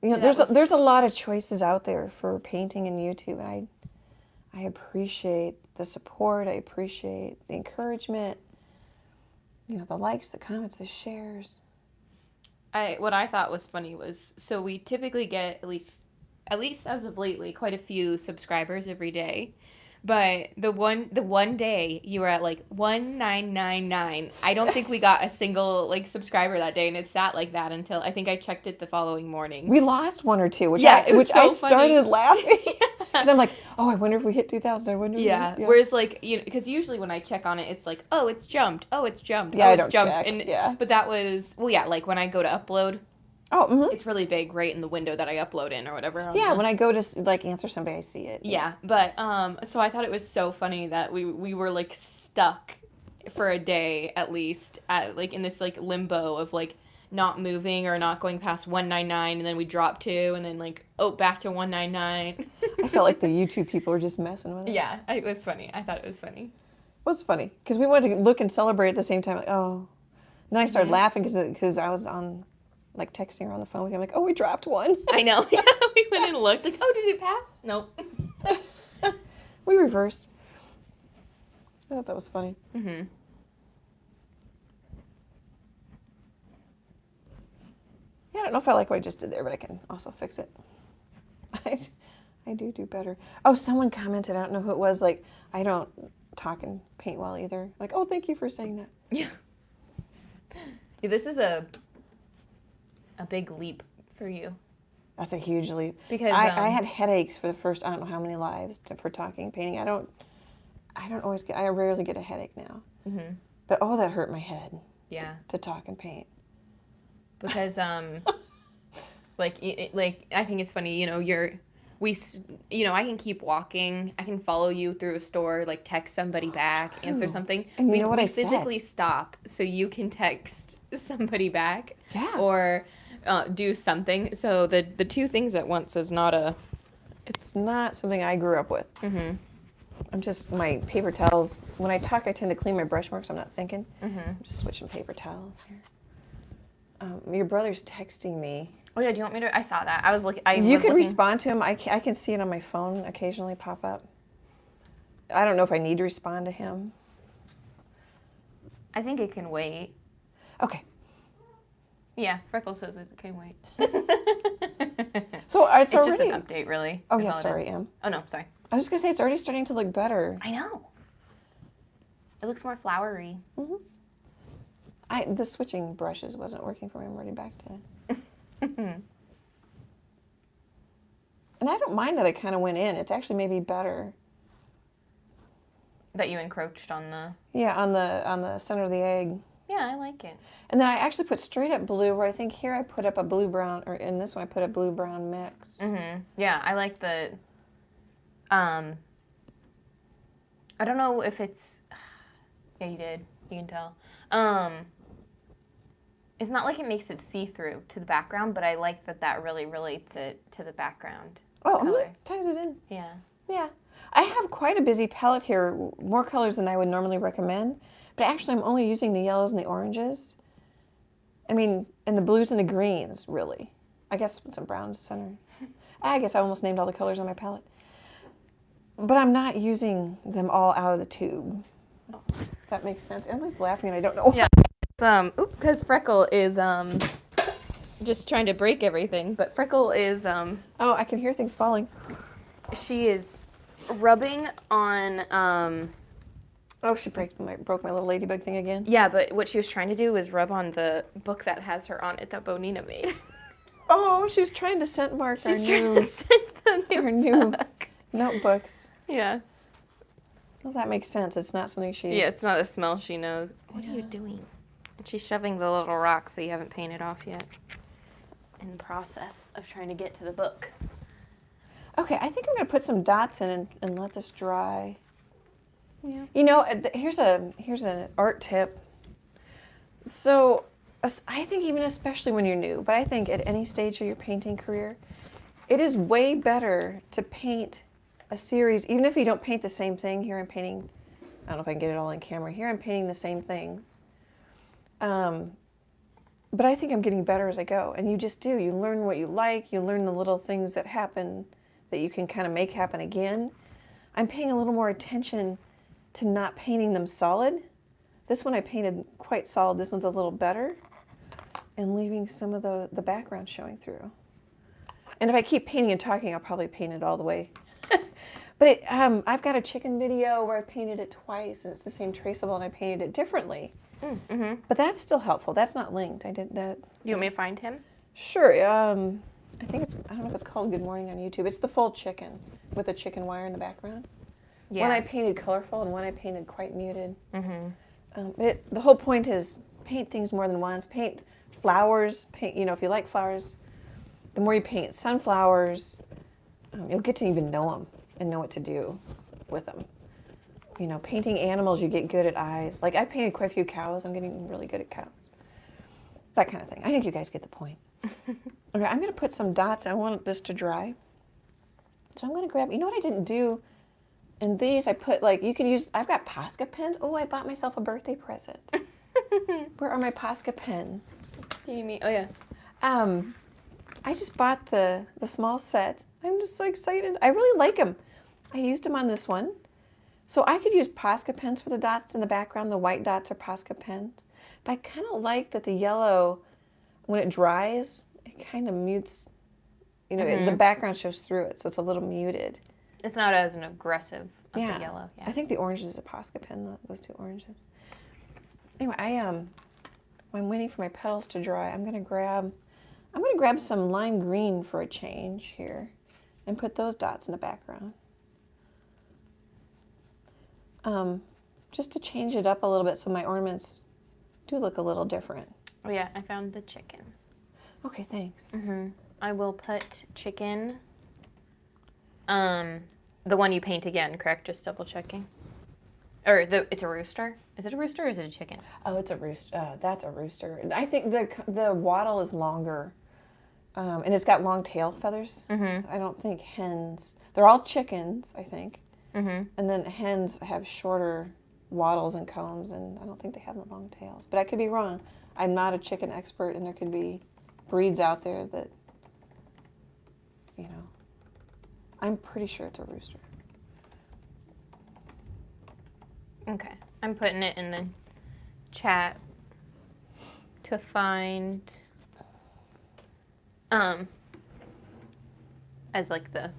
You know, Yeah, there's a lot of choices out there for painting and YouTube, and I appreciate the support. I appreciate the encouragement. You know, the likes, the comments, the shares. What I thought was funny was so we typically get at least as of lately quite a few subscribers every day. But the one day you were at like 1999. I don't think we got a single like subscriber that day, and it sat like that until I think I checked it the following morning. We lost one or two, which Yeah, it was I so started funny. laughing because I'm like, oh, I wonder if we hit 2,000. I wonder. Yeah. Whereas like you know, because usually when I check on it, it's like, oh, it's jumped. Oh, it's jumped. Yeah, oh, I it's don't jumped. check. And Yeah. but that was like when I go to upload, Oh, mm-hmm. it's really big right in the window that I upload in or whatever. on Yeah, the- when I go to like answer somebody, I see it. Yeah, but so I thought it was so funny that we were like stuck for a day at least at like in this like limbo of like not moving or not going past 199, and then we dropped 2 and then like back to 199. I felt like the YouTube people were just messing with it. Yeah, it was funny. I thought it was funny. It was funny because we wanted to look and celebrate at the same time. Like, oh, and then I started laughing because I was on like texting her on the phone with you. I'm like, oh, we dropped one. I know. Yeah, we went and looked like, oh, did it pass? Nope. We reversed. I thought that was funny. Mhm. Yeah, I don't know if I like what I just did there, but I can also fix it. I do better. Oh, someone commented, I don't know who it was, like, I don't talk and paint well either. Like, oh, thank you for saying that. Yeah. Yeah, this is a big leap for you. That's a huge leap. Because I had headaches for the first, I don't know how many lives for talking, painting. I rarely get a headache now. Mhm. But oh, that hurt my head Yeah. to talk and paint. Because like I think it's funny, you know, I can keep walking, I can follow you through a store, like text somebody back, answer something. And you know what we I said? physically stop so you can text somebody back. Yeah. Or do something. So the two things at once is not a. It's not something I grew up with. Mhm. I'm just, my paper towels, when I talk, I tend to clean my brush marks. I'm not thinking. Mhm. I'm just switching paper towels here. Your brother's texting me. Oh yeah, do you want me to? I saw that. I was looking. You can respond to him. I can see it on my phone occasionally pop up. I don't know if I need to respond to him. I think it can wait. Okay. Yeah, Freckles says it can wait. So it's It's already... just an update, really. Oh, is yeah, all it sorry, is. Em. Oh, no, sorry. I was just going to say, it's already starting to look better. I know. It looks more flowery. The switching brushes wasn't working for me. I'm already back to... And I don't mind that I kind of went in. It's actually maybe better. That you encroached on the... Yeah, on the center of the egg. Yeah, I like it. And then I actually put straight up blue, where I think here I put up a blue-brown, or in this one I put a blue-brown mix. Yeah, I like the... I don't know if it's... Yeah, you did. You can tell. It's not like it makes it see-through to the background, but I like that really relates it to the background color. Ties it in. Yeah. Yeah. I have quite a busy palette here, more colors than I would normally recommend, but actually I'm only using the yellows and the oranges. I mean, and the blues and the greens, really. I guess some browns center. I guess I almost named all the colors on my palette. But I'm not using them all out of the tube. If that makes sense. Emily's laughing and I don't know why. Yeah. Because Freckle is just trying to break everything, but Freckle is Oh, I can hear things falling. she is rubbing on Oh, she broke my little ladybug thing again. yeah, but what she was trying to do was rub on the book that has her on it that Bonina made. Oh, she was trying to scent mark She's trying to scent the new book. Notebooks. Yeah. Well, that makes sense. It's not something she... Yeah, it's not a smell she knows. What are you doing? And she's shoving the little rocks that you haven't painted off yet. In the process of trying to get to the book. Okay, I think I'm going to put some dots in and let this dry. Yeah. You know, here's an art tip. So, I think even especially when you're new, but I think at any stage of your painting career, it is way better to paint a series, even if you don't paint the same thing. Here I'm painting, I don't know if I can get it all on camera. Here I'm painting the same things. But I think I'm getting better as I go. And you just do. You learn what you like. You learn the little things that happen that you can kind of make happen again. I'm paying a little more attention to not painting them solid. This one I painted quite solid. This one's a little better. And leaving some of the background showing through. And if I keep painting and talking, I'll probably paint it all the way. But I've got a chicken video where I painted it twice, and it's the same traceable, and I painted it differently. But that's still helpful. That's not linked. I did that. Do you want me to find him? Sure. I think I don't know if it's called Good Morning on YouTube. It's the full chicken with the chicken wire in the background. Yeah. One I painted colorful and one I painted quite muted. The whole point is paint things more than once. Paint flowers. Paint, if you like flowers, the more you paint sunflowers, you'll get to even know them and know what to do with them. Painting animals, you get good at eyes. Like I painted quite a few cows. I'm getting really good at cows. That kind of thing. I think you guys get the point. Okay, I'm going to put some dots. I want this to dry. So I'm going to grab, you know what I didn't do? In these, I put you can use, I've got Posca pens. Oh, I bought myself a birthday present. Where are my Posca pens? Do you mean, oh yeah. I just bought the small set. I'm just so excited. I really like them. I used them on this one. So I could use Posca pens for the dots in the background. The white dots are Posca pens. But I kind of like that the yellow, when it dries, it kind of mutes, the background shows through it. So it's a little muted. It's not as an aggressive of the yellow. Yeah. I think the orange is a Posca pen, those two oranges. Anyway, I'm waiting for my petals to dry. I'm gonna grab some lime green for a change here and put those dots in the background. Just to change it up a little bit so my ornaments do look a little different. Oh yeah, I found the chicken. Okay, thanks. I will put chicken, the one you paint again, correct? Just double checking. Or it's a rooster? Is it a rooster or is it a chicken? Oh, it's a rooster. That's a rooster. I think the wattle is longer, and it's got long tail feathers. I don't think hens. They're all chickens, I think. And then hens have shorter wattles and combs, and I don't think they have the long tails. But I could be wrong. I'm not a chicken expert, and there could be breeds out there that, I'm pretty sure it's a rooster. Okay, I'm putting it in the chat to find as like the,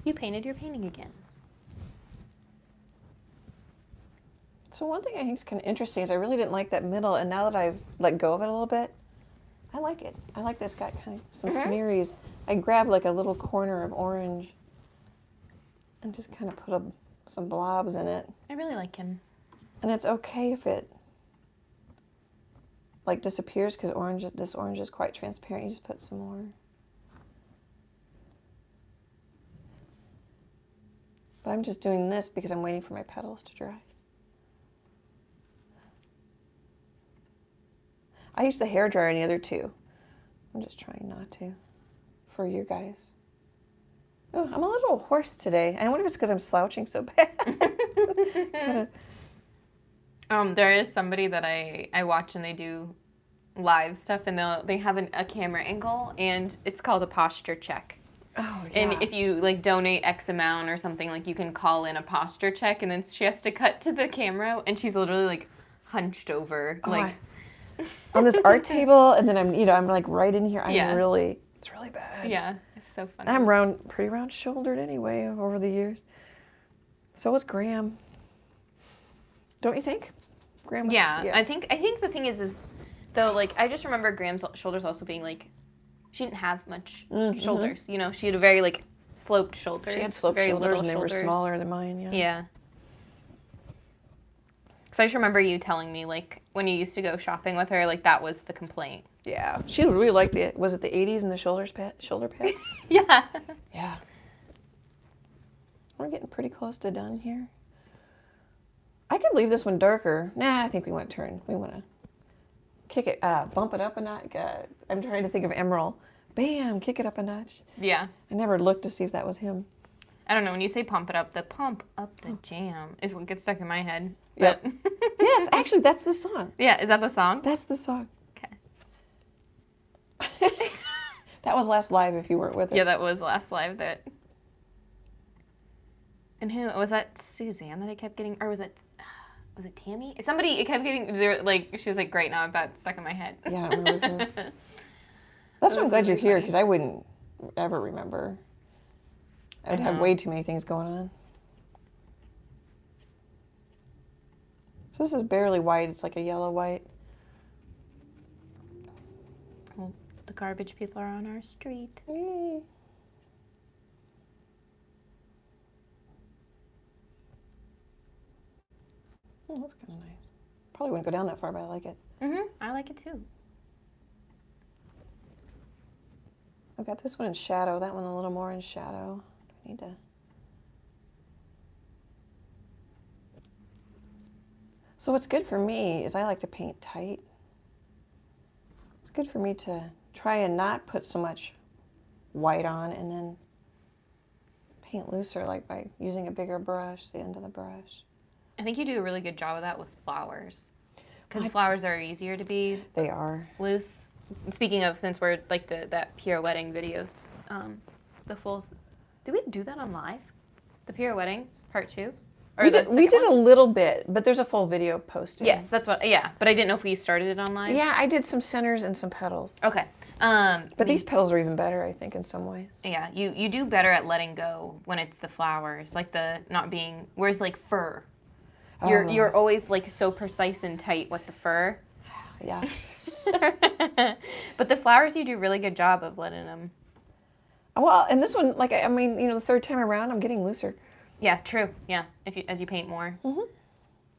you painted your painting again. So one thing I think is kind of interesting is I really didn't like that middle, and now that I've let go of it a little bit, I like it. I like that it's got kind of some smearies. I grabbed like a little corner of orange and just kind of put some blobs in it. I really like him. And it's okay if it like disappears because this orange is quite transparent. You just put some more. But I'm just doing this because I'm waiting for my petals to dry. I use the hairdryer in the other two. I'm just trying not to for you guys. Oh, I'm a little hoarse today. I wonder if it's because I'm slouching so bad. There is somebody that I watch and they do live stuff and they have a camera angle and it's called a posture check. Oh, yeah. And if you like donate X amount or something, like you can call in a posture check and then she has to cut to the camera and she's literally like hunched over on this art table, and then I'm like right in here. Yeah. It's really bad. Yeah, it's so funny. I'm pretty round shouldered anyway over the years. So was Graham. Don't you think? Graham. Yeah. I think the thing is though, like I just remember Graham's shoulders also being like, she didn't have much shoulders. You know, she had a very like sloped shoulders. She had sloped shoulders, and they were smaller than mine. Yeah. Yeah. So I just remember you telling me, like, when you used to go shopping with her, like, that was the complaint. Yeah. She really liked was it the 80s and the shoulder pads? Yeah. Yeah. We're getting pretty close to done here. I could leave this one darker. Nah, I think we want to kick it, bump it up a notch. I'm trying to think of emerald. Bam, kick it up a notch. Yeah. I never looked to see if that was him. I don't know, when you say pump it up, the pump up the jam is what gets stuck in my head. Yep. Yes, actually, that's the song. Yeah, is that the song? That's the song. Okay. That was last live if you weren't with us. Yeah, that was last live that. And who was that? Suzanne that I kept getting, or was it Tammy? Somebody it kept getting like she was like, great, now I've got it stuck in my head. Yeah, I don't remember who. That's why I'm glad you're here because I wouldn't ever remember. I would have way too many things going on. So this is barely white. It's like a yellow white. Well, the garbage people are on our street. Yay. Oh, that's kind of nice. Probably wouldn't go down that far, but I like it. I like it too. I've got this one in shadow. That one a little more in shadow. I need to. So what's good for me is I like to paint tight. It's good for me to try and not put so much white on and then paint looser, like by using a bigger brush, the end of the brush. I think you do a really good job of that with flowers. Because flowers are easier to be They are. loose. Speaking of, since we're like that pirouetting videos, the full, did we do that on live? The pirouetting part 2? Or We did a little bit, but there's a full video posted. Yes, that's what, yeah. But I didn't know if we started it on live. Yeah, I did some centers and some petals. Okay. But these petals are even better, I think, in some ways. Yeah, you do better at letting go when it's the flowers, like the not being, whereas like fur. You're always like so precise and tight with the fur. Yeah. But the flowers, you do a really good job of letting them. Well, and this one, like, I mean, the third time around, I'm getting looser. Yeah, true. Yeah, as you paint more. You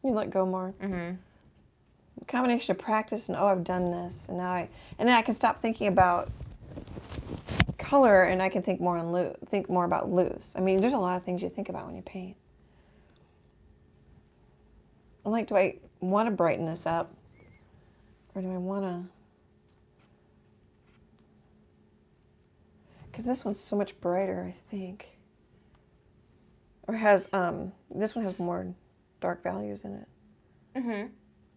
let go more. A combination of practice and I've done this, and then I can stop thinking about color, and I can think more about loose. I mean, there's a lot of things you think about when you paint. I'm like, do I want to brighten this up, or do I want to? Because this one's so much brighter, I think. Or has this one has more dark values in it.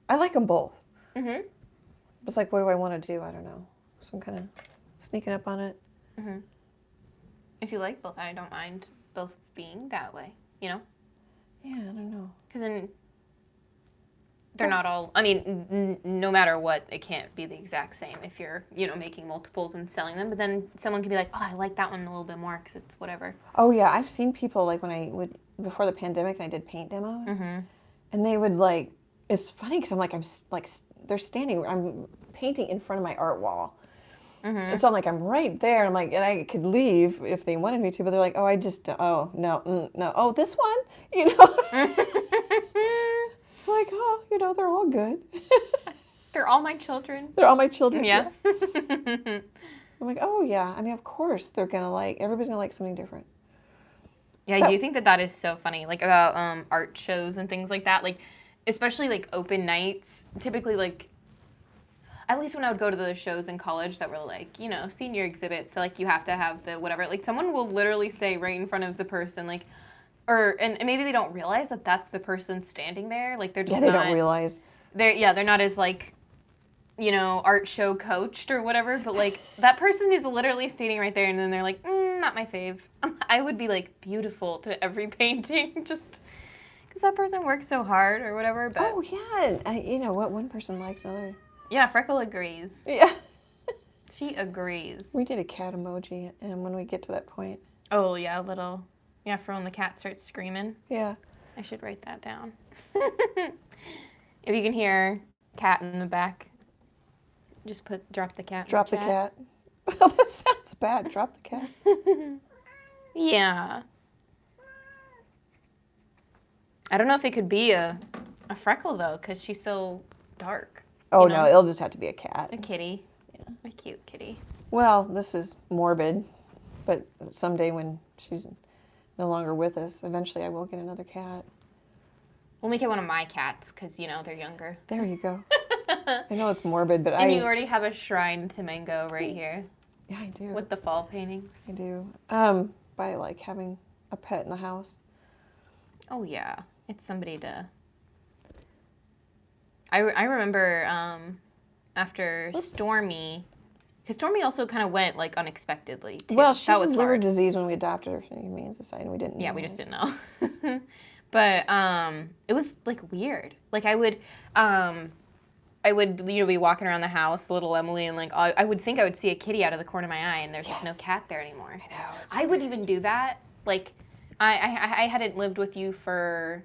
I like them both. It's like, what do I want to do? I don't know. So I'm kind of sneaking up on it. If you like both, I don't mind both being that way. You know? Yeah, I don't know. Because then they're not all, I mean, no matter what, it can't be the exact same if you're, making multiples and selling them. But then someone can be like, oh, I like that one a little bit more because it's whatever. Oh, yeah. I've seen people, like, when I would, before the pandemic, I did paint demos. And they would, like, it's funny because I'm like, they're standing, I'm painting in front of my art wall. And so I'm like, I'm right there. I'm like, and I could leave if they wanted me to, but they're like, oh, no, no. Oh, this one, I'm like, oh, they're all good. They're all my children. They're all my children. Yeah. I'm like, oh, yeah. I mean, of course they're going to everybody's going to like something different. Yeah, I do think that is so funny, like, about art shows and things like that. Like, especially, like, open nights. Typically, like, at least when I would go to the shows in college that were, like, senior exhibits. So, like, you have to have the whatever. Like, someone will literally say right in front of the person, like, and maybe they don't realize that that's the person standing there. Like, they're just they don't realize. They're not as, like, art show coached or whatever. But, like, that person is literally standing right there, and then they're like, not my fave. I would be, like, beautiful to every painting just because that person works so hard or whatever. But oh, yeah. What one person likes another. Yeah, Freckle agrees. Yeah. She agrees. We did a cat emoji, and when we get to that point. Oh, yeah, for when the cat starts screaming. Yeah. I should write that down. If you can hear cat in the back, just drop the cat. Drop the cat. Oh, that sounds bad. Drop the cat. Yeah. I don't know if it could be a Freckle, though, because she's so dark. Oh, no, it'll just have to be a cat. A kitty. Yeah. A cute kitty. Well, this is morbid, but someday when she's no longer with us, eventually I will get another cat. We'll make it one of my cats because, they're younger. There you go. I know it's morbid, but And you already have a shrine to Mango right here. Yeah, I do. With the fall paintings. I do. By, like, having a pet in the house. Oh, yeah. It's somebody to... I remember after Stormy, because Stormy also kind of went, like, unexpectedly, too. Well, she was liver hard. disease when we adopted her from the Humane Society, and we didn't know. Yeah, we just didn't know. But it was, like, weird. Like, I would be walking around the house, little Emily, and, like, I would think I would see a kitty out of the corner of my eye, and there's, like, no cat there anymore. I know. I would even do that. Like, I hadn't lived with you for,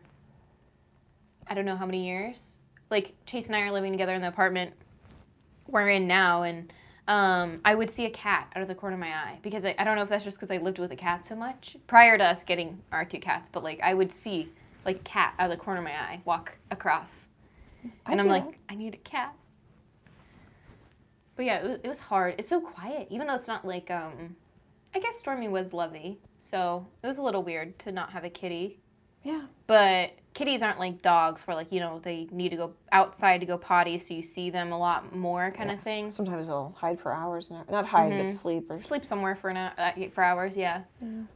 I don't know how many years. Like, Chase and I are living together in the apartment we're in now, and I would see a cat out of the corner of my eye. Because I don't know if that's just because I lived with a cat so much prior to us getting our 2 cats, but, like, I would see, like, a cat out of the corner of my eye walk across. And I'm like, I need a cat. But yeah, it was hard. It's so quiet, even though it's not like, I guess Stormy was lovey, so it was a little weird to not have a kitty. Yeah. But kitties aren't like dogs where, like, they need to go outside to go potty, so you see them a lot more kind of thing. Sometimes they'll hide for hours. Not hide, but sleep. Or sleep somewhere for hours, yeah.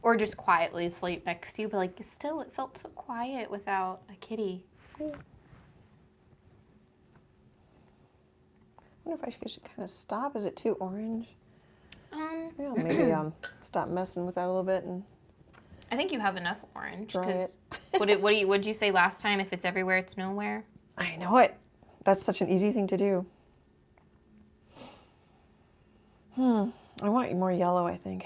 Or just quietly sleep next to you. But, like, still, it felt so quiet without a kitty. Yeah. I wonder if I should kind of stop. Is it too orange? Maybe stop messing with that a little bit and. I think you have enough orange. Dry it. What'd you say last time? If it's everywhere, it's nowhere. I know it. That's such an easy thing to do. I want more yellow, I think.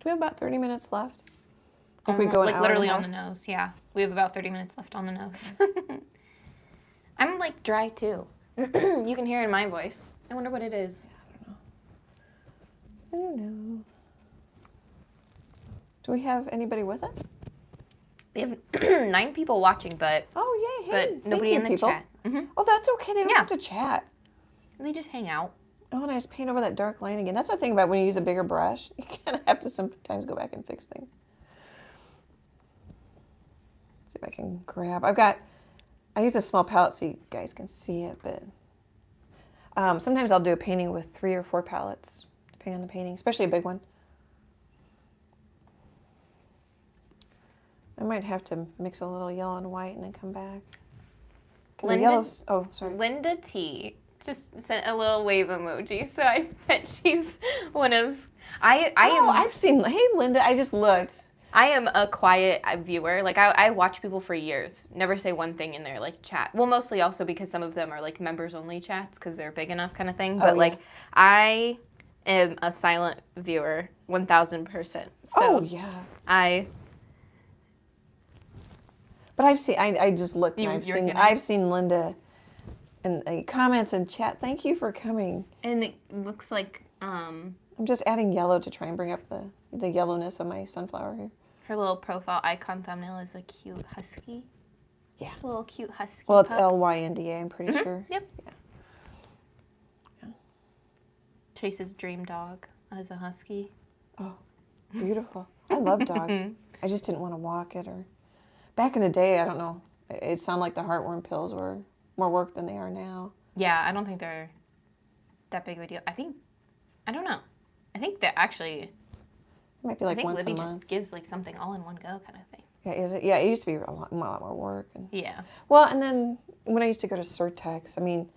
Do we have about 30 minutes left? If we go an hour literally and a on half? the nose, yeah. We have about 30 minutes left on the nose. I'm, like, dry, too. You can hear it in my voice. I wonder what it is. I don't know. Do we have anybody with us? We have 9 people watching, but Oh, yay. Hey, but nobody in the people. chat. Oh, that's okay. They don't have to chat. They just hang out. Oh, and I just paint over that dark line again. That's the thing about when you use a bigger brush. You kind of have to sometimes go back and fix things. See if I can grab. I use a small palette so you guys can see it, but sometimes I'll do a painting with 3 or 4 palettes, depending on the painting, especially a big one. I might have to mix a little yellow and white and then come back. Linda T just sent a little wave emoji, so I bet she's one of. I've seen. Hey, Linda, I just looked. I am a quiet viewer. Like, I watch people for years. Never say one thing in their, like, chat. Well, mostly also because some of them are, like, members-only chats because they're big enough kind of thing. But, like, I am a silent viewer 1,000%. So yeah. But I've seen, I just looked and I've seen Linda in comments and chat. Thank you for coming. And it looks like, I'm just adding yellow to try and bring up the yellowness of my sunflower here. Her little profile icon thumbnail is a cute husky. Yeah. A little cute husky. Well, it's Lynda, I'm pretty sure. Yep. Yeah. Chase's dream dog as a husky. Oh, beautiful. I love dogs. I just didn't want to walk it. Or back in the day, I don't know. It sounded like the heartworm pills were more work than they are now. Yeah, I don't think they're that big of a deal. I don't know. I think that actually... It might be like once a month. I think Libby just gives like something all in one go kind of thing. Yeah, is it? Yeah, it used to be a lot more work. Yeah. Well, and then when I used to go to Surtex, I mean,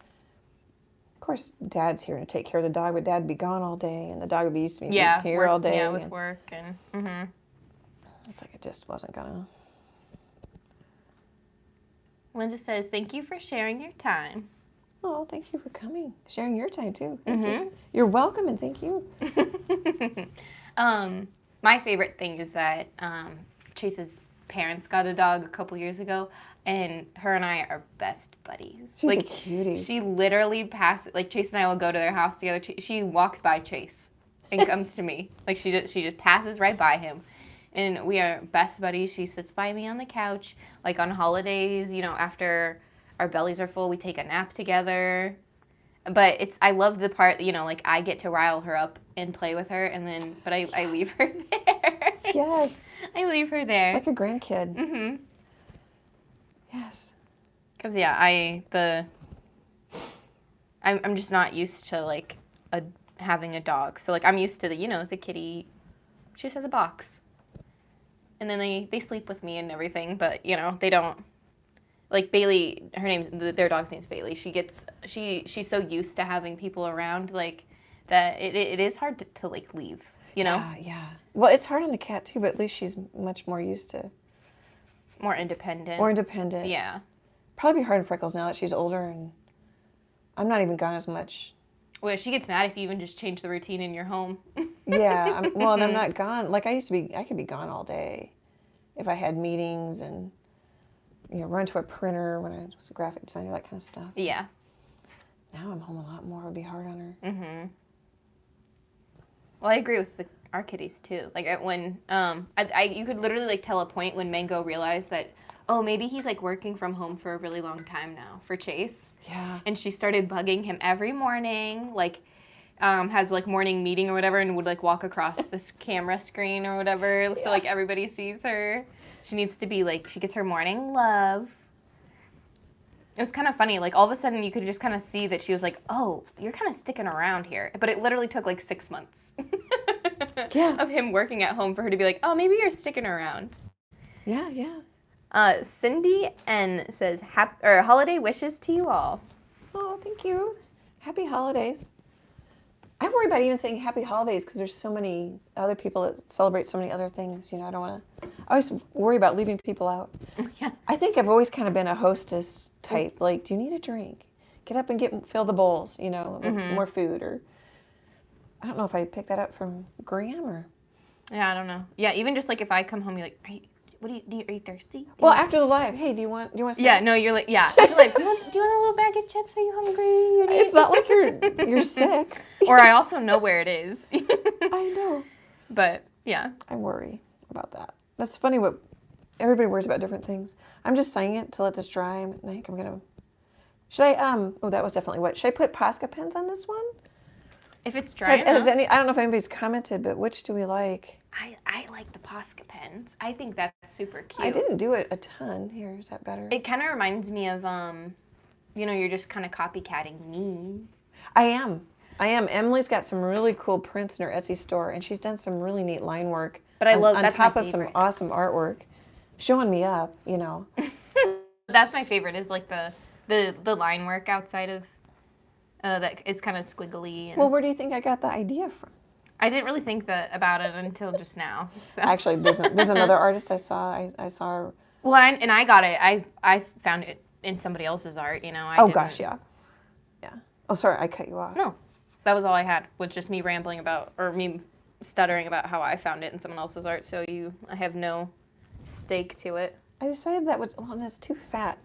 of course, Dad's here to take care of the dog, but Dad'd be gone all day, and the dog would be used to be here all day. Yeah, with work and. It's like it just wasn't gonna. Linda says, "Thank you for sharing your time." Oh, thank you for coming, sharing your time too. Thank you. You're welcome, and thank you. My favorite thing is that Chase's parents got a dog a couple years ago, and her and I are best buddies. She's like, a cutie. She literally passes, like Chase and I will go to their house together. She walks by Chase and comes to me. Like she just passes right by him. And we are best buddies. She sits by me on the couch. Like on holidays, after our bellies are full, we take a nap together. But I love the part, like I get to rile her up and play with her, and then, but I leave her there. Yes. I leave her there. It's like a grandkid. Mm-hmm. Yes. Because, yeah, I'm just not used to, like, having a dog. So, like, I'm used to the kitty, she just has a box. And then they sleep with me and everything, but, they don't. Like Bailey, their dog's name's Bailey. She's so used to having people around, like, that it is hard to like leave, Yeah. Well, it's hard on the cat too, but at least she's much more used to. More independent. Yeah. Probably be hard on Freckles now that she's older, and I'm not even gone as much. Well, she gets mad if you even just change the routine in your home. Yeah. And I'm not gone. Like I could be gone all day if I had meetings and. Run to a printer when I was a graphic designer, that kind of stuff. Yeah. Now I'm home a lot more. It would be hard on her. Mm-hmm. Well, I agree with our kitties, too. Like, when, you could literally, like, tell a point when Mango realized that, oh, maybe he's, like, working from home for a really long time now for Chase. Yeah. And she started bugging him every morning, like, has, like, morning meeting or whatever, and would, like, walk across this camera screen or whatever, so, like, everybody sees her. She needs to be, like, she gets her morning love. It was kind of funny. Like, all of a sudden, you could just kind of see that she was like, oh, you're kind of sticking around here. But it literally took, like, 6 months of him working at home for her to be like, oh, maybe you're sticking around. Yeah. Cindy N says, holiday wishes to you all. Oh, thank you. Happy holidays. I worry about even saying happy holidays because there's so many other people that celebrate so many other things. I don't want to. I always worry about leaving people out. Yeah. I think I've always kind of been a hostess type. Like, do you need a drink? Get up and fill the bowls. With more food. Or I don't know if I picked that up from Graham or. Yeah, I don't know. Yeah, even just like if I come home, you're like, are you thirsty? After the live, hey, do you want snack? Yeah, no, you're like, yeah. You're like, do you want a little bag of chips? Are you hungry? It's not like you're 6. Or I also know where it is. I know. But, yeah. I worry about that. That's funny what everybody worries about different things. I'm just saying it to let this dry. I think I'm going to... Should I, that was definitely wet. Should I put Posca pens on this one? If it's dry enough. I don't know if anybody's commented, but which do we like? I like the Posca pens. I think that's super cute. I didn't do it a ton. Here, is that better? It kind of reminds me of, you're just kind of copycatting me. I am. Emily's got some really cool prints in her Etsy store, and she's done some really neat line work. But I love on top of some awesome artwork, showing me up. That's my favorite. Is like the line work outside of that is kind of squiggly. And... Well, where do you think I got the idea from? I didn't really think about it until just now. So. Actually, there's another artist I saw. I saw. Well, and I got it. I found it in somebody else's art. You know. Yeah. Oh, sorry, I cut you off. No, that was all I had. Was just me rambling about, or me stuttering about how I found it in someone else's art. So I have no stake to it. I decided that's too fat.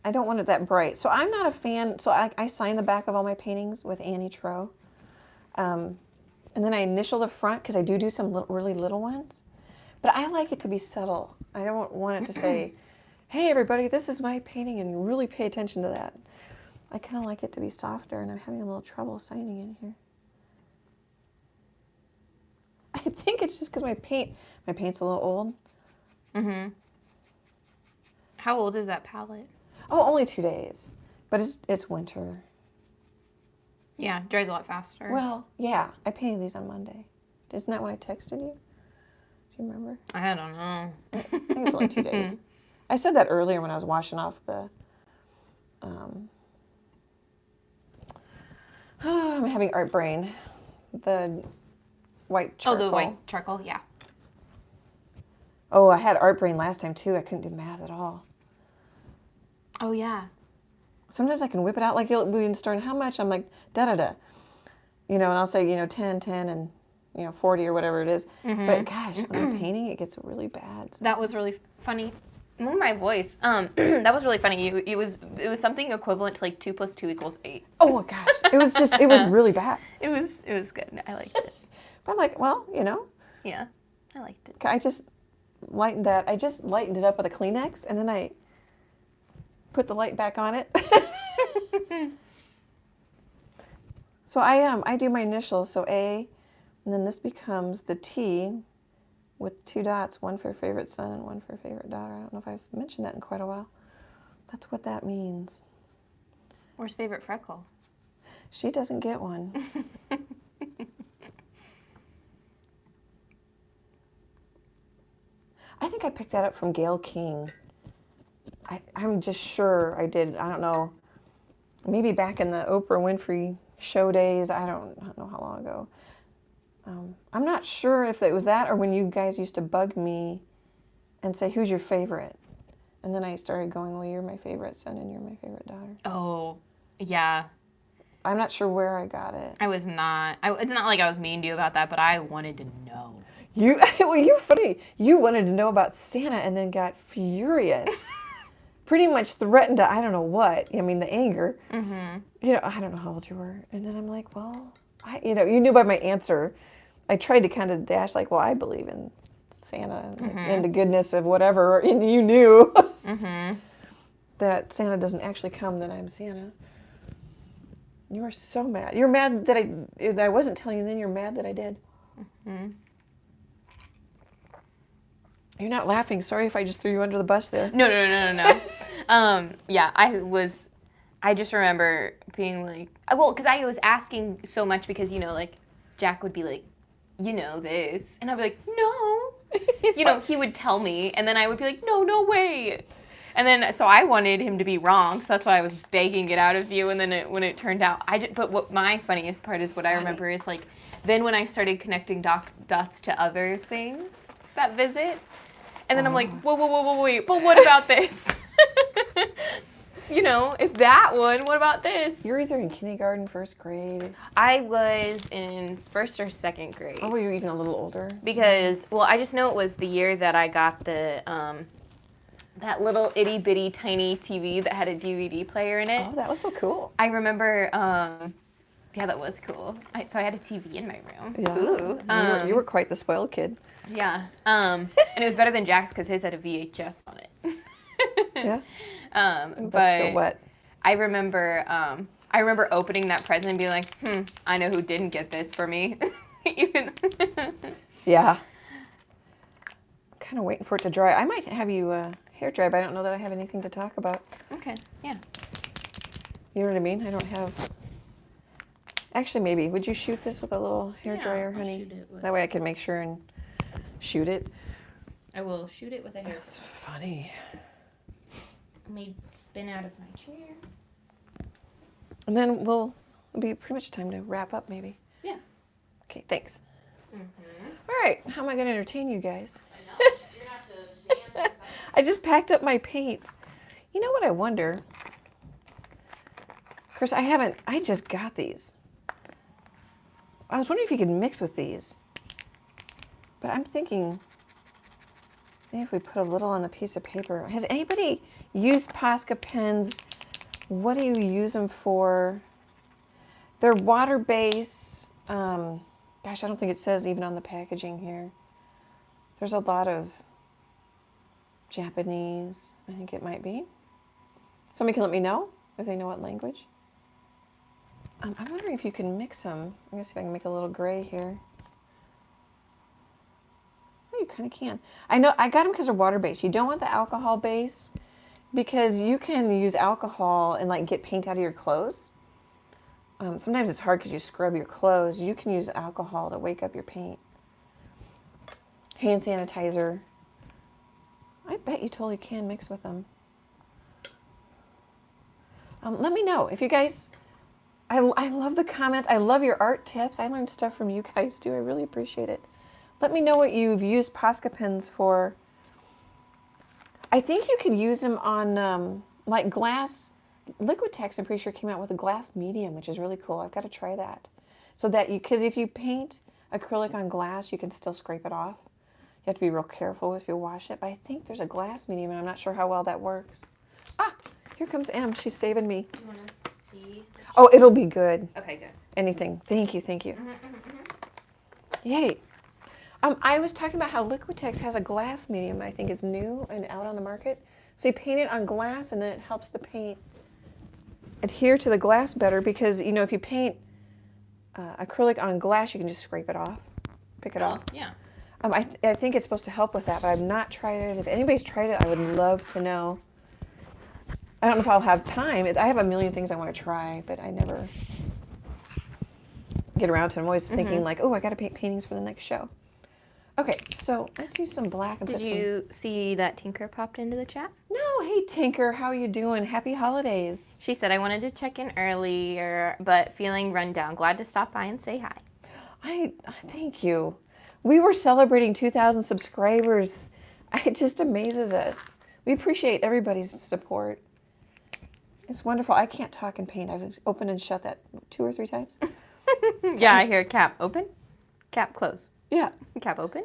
I don't want it that bright. So I'm not a fan. So I sign the back of all my paintings with Leslee Troe. And then I initial the front because I do some really little ones. But I like it to be subtle. I don't want it to say, hey, everybody, this is my painting, and really pay attention to that. I kind of like it to be softer, and I'm having a little trouble signing in here. I think it's just because my paint's a little old. Mm-hmm. How old is that palette? Oh, only 2 days. But it's winter. Yeah, dries a lot faster. Well, yeah. I painted these on Monday. Isn't that when I texted you? Do you remember? I don't know. I think it's only 2 days. I said that earlier when I was washing off the... I'm having art brain. The white charcoal. Oh, the white charcoal, yeah. Oh, I had art brain last time, too. I couldn't do math at all. Oh, yeah. Sometimes I can whip it out like we in store. How much? I'm like, da-da-da. And I'll say, 10, 10, and, 40 or whatever it is. Mm-hmm. But, gosh, when I'm painting, it gets really bad. That was really funny. My voice. That was really funny. It was something equivalent to like 2 + 2 = 8. Oh, my gosh. It was really bad. It was good. I liked it. But I'm like, well, Yeah, I liked it. I just lightened it up with a Kleenex, and then I put the light back on it. So I do my initials, so A, and then this becomes the T with 2 dots, one for favorite son and one for favorite daughter. I don't know if I've mentioned that in quite a while. That's what that means. Where's favorite freckle? She doesn't get one. I think I picked that up from Gayle King. I'm just sure I did. I don't know. Maybe back in the Oprah Winfrey show days. I don't know how long ago. I'm not sure if it was that or when you guys used to bug me and say, who's your favorite? And then I started going, well, you're my favorite son and you're my favorite daughter. Oh, yeah. I'm not sure where I got it. I was not. It's not like I was mean to you about that, but I wanted to know. You're funny. You wanted to know about Santa and then got furious. Pretty much threatened to, I don't know what. I mean, the anger. Mm-hmm. I don't know how old you were. And then I'm like, well, you knew by my answer. I tried to kind of dash like, well, I believe in Santa and the goodness of whatever. And you knew that Santa doesn't actually come, that I'm Santa. You were so mad. You're mad that I wasn't telling you, and then you're mad that I did. Mm-hmm. You're not laughing. Sorry if I just threw you under the bus there. No. Yeah, I just remember being like, well, because I was asking so much because, like, Jack would be like, this. And I'd be like, no. He would tell me, and then I would be like, no way. And then, so I wanted him to be wrong, so that's why I was begging it out of you, and then when it turned out, but what my funniest part is what I remember is, like, then when I started connecting dots to other things that visit, and then I'm like, whoa, wait, but what about this? If that one, what about this? You're either in kindergarten, first grade. I was in first or second grade. Oh, were you even a little older? Because, well, I just know it was the year that I got the, that little itty bitty tiny TV that had a DVD player in it. Oh, that was so cool. I remember, yeah, that was cool. So I had a TV in my room. Yeah. Ooh. You were quite the spoiled kid. Yeah. And it was better than Jack's because his had a VHS on it. Yeah. But still wet. I remember opening that present and being like, I know who didn't get this for me. Yeah. I'm kind of waiting for it to dry. I might have you hair dry, but I don't know that I have anything to talk about. Okay, yeah. You know what I mean? I don't have... Actually, maybe. Would you shoot this with a little hair dryer, honey? I'll shoot it with... That way I can make sure and shoot it. I will shoot it with a hair. That's funny. Let me spin out of my chair. And then it'll be pretty much time to wrap up, maybe. Yeah. Okay, thanks. All right, how am I going to entertain you guys? I know. You're gonna have to dance. I just packed up my paint. You know what I wonder? Of course, I just got these. I was wondering if you could mix with these. But I'm thinking, maybe if we put a little on the piece of paper. Has anybody used Posca pens? What do you use them for? They're water-based. Gosh, I don't think it says even on the packaging here. There's a lot of Japanese, I think it might be. Somebody can let me know if they know what language. I'm wondering if you can mix them. I'm going to see if I can make a little gray here. Oh, you kind of can. I know I got them because they're water-based. You don't want the alcohol base because you can use alcohol and like get paint out of your clothes. Sometimes it's hard because you scrub your clothes. You can use alcohol to wake up your paint. Hand sanitizer. I bet you totally can mix with them. Let me know if you guys, I love the comments. I love your art tips. I learned stuff from you guys too. I really appreciate it. Let me know what you've used Posca pens for. I think you could use them on like glass. Liquitex, I'm pretty sure, came out with a glass medium, which is really cool. I've got to try that. So that because if you paint acrylic on glass, you can still scrape it off. You have to be real careful if you wash it. But I think there's a glass medium, and I'm not sure how well that works. Ah, here comes Em. She's saving me. Do you want to see? Oh, it'll be good. Okay, good. Anything. Thank you, thank you. Yay. I was talking about how Liquitex has a glass medium. I think is new and out on the market. So you paint it on glass, and then it helps the paint adhere to the glass better because, you know, if you paint acrylic on glass, you can just scrape it off, pick it off. Yeah. I think it's supposed to help with that, but I've not tried it. If anybody's tried it, I would love to know. I don't know if I'll have time. I have a million things I want to try, but I never get around to it. I'm always thinking like, oh, I got to paint paintings for the next show. Okay, so let's use some black. And Did you see that Tinker popped into the chat? No, hey Tinker, how are you doing? Happy holidays. She said, I wanted to check in earlier, but feeling run down. Glad to stop by and say hi. Thank you. We were celebrating 2,000 subscribers. It just amazes us. We appreciate everybody's support. It's wonderful. I can't talk and paint. I've opened and shut that 2 or 3 times. Yeah, I hear cap open, cap close. Yeah. Cap open.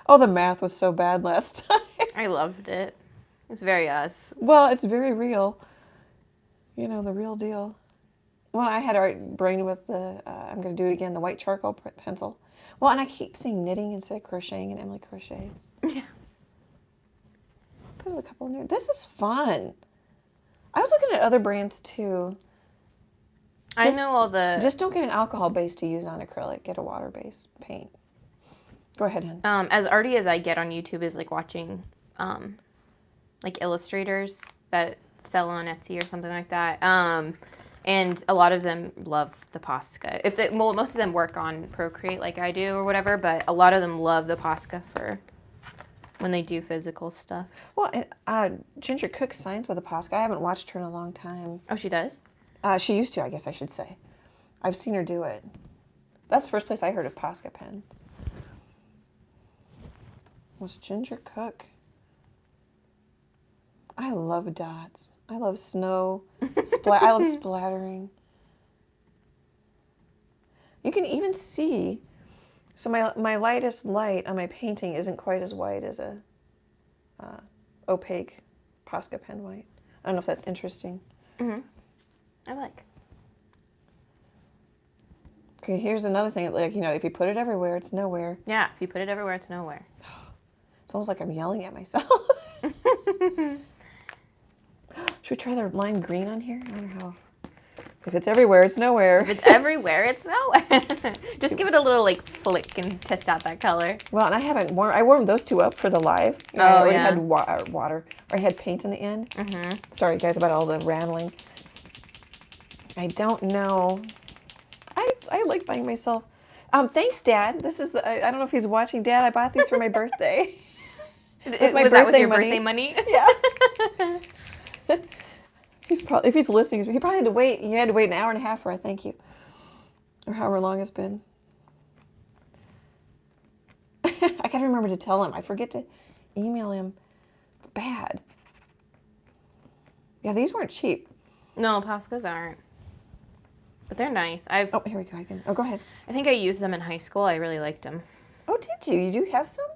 Oh, the math was so bad last time. I loved it. It's very us. Well, it's very real. You know, the real deal. Well, I had art brain with the, I'm going to do it again, the white charcoal pencil. Well, and I keep saying knitting instead of crocheting, and Emily crochets. Yeah. Put a couple in there. This is fun. I was looking at other brands too. I know all the... Just don't get an alcohol base to use on acrylic. Get a water-based paint. Go ahead, Hen. As arty as I get on YouTube is like watching like illustrators that sell on Etsy or something like that. And a lot of them love the Posca. Most of them work on Procreate like I do or whatever, but a lot of them love the Posca for when they do physical stuff. Well, Ginger cooks signs with a Posca. I haven't watched her in a long time. Oh, she does? She used to, I guess I should say. I've seen her do it. That's the first place I heard of Posca pens. Was Ginger cook? I love dots. I love snow. I love splattering. You can even see, so my lightest light on my painting isn't quite as white as a opaque Posca pen white. I don't know if that's interesting. Mm-hmm. I like. Okay, here's another thing. Like, you know, if you put it everywhere, it's nowhere. Yeah, if you put it everywhere, it's nowhere. It's almost like I'm yelling at myself. Should we try the lime green on here? I wonder how. If it's everywhere, it's nowhere. If it's everywhere, it's nowhere. Just give it a little like flick and test out that color. Well, and I haven't I warmed those two up for the live. Oh, I already yeah. had water, or I had paint in the end. Mm-hmm. Sorry, guys, about all the rambling. I don't know. I like buying myself. Thanks, Dad. This is I don't know if he's watching. Dad, I bought these for my birthday. Was that with your birthday money? Yeah. He's probably, if he's listening, he probably had to wait. You had to wait an hour and a half for a thank you, or however long it's been. remember to tell him. I forget to email him. It's bad. Yeah, these weren't cheap. No, Poscas aren't. But they're nice. Oh, here we go again. Oh, go ahead. I think I used them in high school. I really liked them. Oh, did you? You do have some?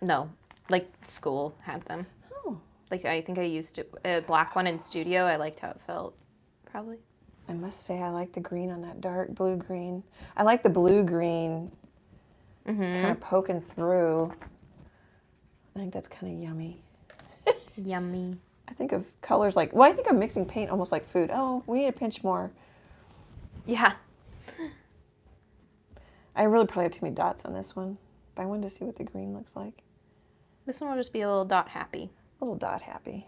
No, like school had them. Oh. Like I think I used a black one in studio. I liked how it felt. Probably. I must say I like the green on that dark blue green. I like the blue green kind of poking through. I think that's kind of yummy. Yummy. I think of colors like, well, I think of mixing paint almost like food. Oh, we need a pinch more. Yeah. I really probably have too many dots on this one, but I wanted to see what the green looks like. This one will just be a little dot happy. A little dot happy.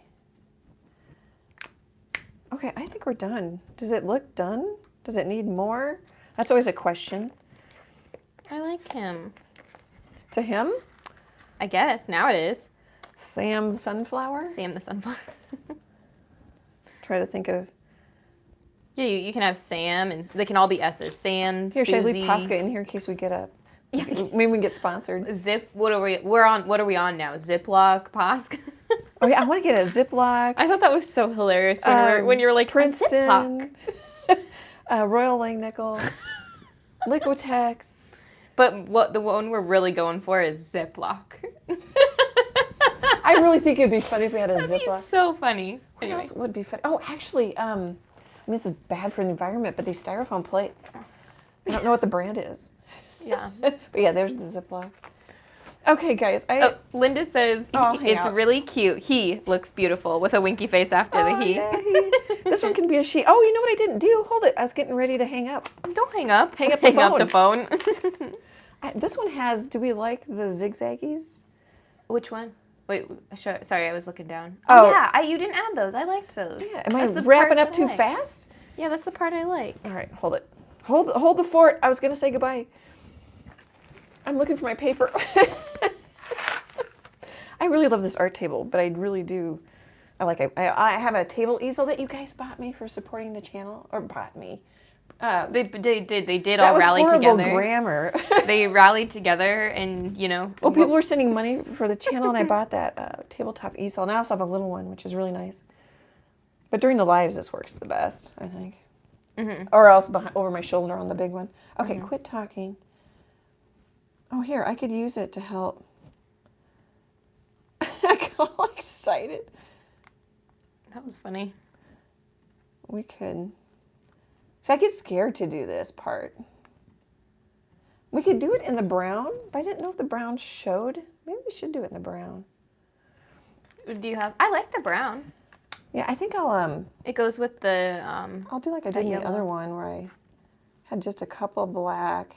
Okay, I think we're done. Does it look done? Does it need more? That's always a question. I like him. To him? I guess now it is. Sam Sunflower? Sam the sunflower. Try to think of... Yeah, you can have Sam, and they can all be S's. Sam, Here, Susie. should I leave Posca in here in case we get a... Maybe we can get sponsored. Zip. What are we? We're on. What are we on now? Ziploc, Posca. Oh yeah, I want to get a Ziploc. I thought that was so hilarious when you were like Princeton, Royal Langnickel, Liquitex. But what the one we're really going for is Ziploc. I really think it'd be funny if we had a That'd be Ziploc. so funny. What Anyway. else would be funny? Oh, actually, I mean, this is bad for the environment, but these styrofoam plates. I don't know what the brand is. Yeah. But yeah, there's the Ziploc. Okay, guys. Linda says hang it's out. really cute. He looks beautiful with a winky face after the he. Yeah, this one can be a she. Oh, you know what I didn't do? Hold it. I was getting ready to hang up. Don't hang up. Hang up the phone. This one has, do we like the zigzaggies? Which one? Wait, sorry, I was looking down. Oh. Oh, yeah, you didn't add those. I liked those. Yeah, am I That's the wrapping part up that too I like. fast? Yeah, that's the part I like. All right, hold it. Hold the fort. I was going to say goodbye. I'm looking for my paper. I really love this art table, but I really do. I have a table easel that you guys bought me for supporting the channel, or bought me. They did That all was rally horrible together. grammar. They rallied together, and Well, people were sending money for the channel, and I bought that tabletop easel. And I also have a little one, which is really nice. But during the lives, this works the best, I think. Mm-hmm. Or else over my shoulder on the big one. Okay, quit talking. Oh, here, I could use it to help. I got all excited. That was funny. We could. So I get scared to do this part. We could do it in the brown, but I didn't know if the brown showed. Maybe we should do it in the brown. Do you have? I like the brown. Yeah, I think I'll It goes with the I'll do like I did in the other one where I had just a couple black.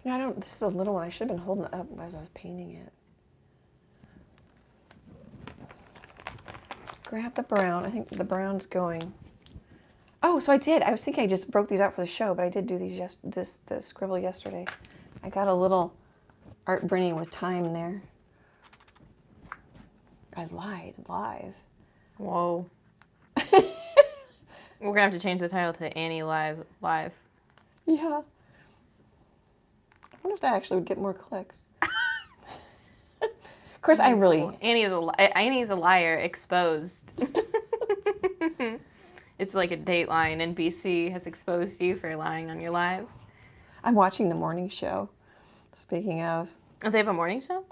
You know, this is a little one. I should have been holding it up as I was painting it. Grab the brown. I think the brown's going. Oh, so I did. I was thinking I just broke these out for the show, but I did do these the scribble yesterday. I got a little art burning with time there. I lied live. Whoa. We're gonna have to change the title to Annie Lies Live. Yeah. I wonder if that actually would get more clicks. Of course, I really... Annie's a liar exposed. It's like a Dateline. NBC has exposed you for lying on your live. I'm watching the morning show. Speaking of... Oh, they have a morning show?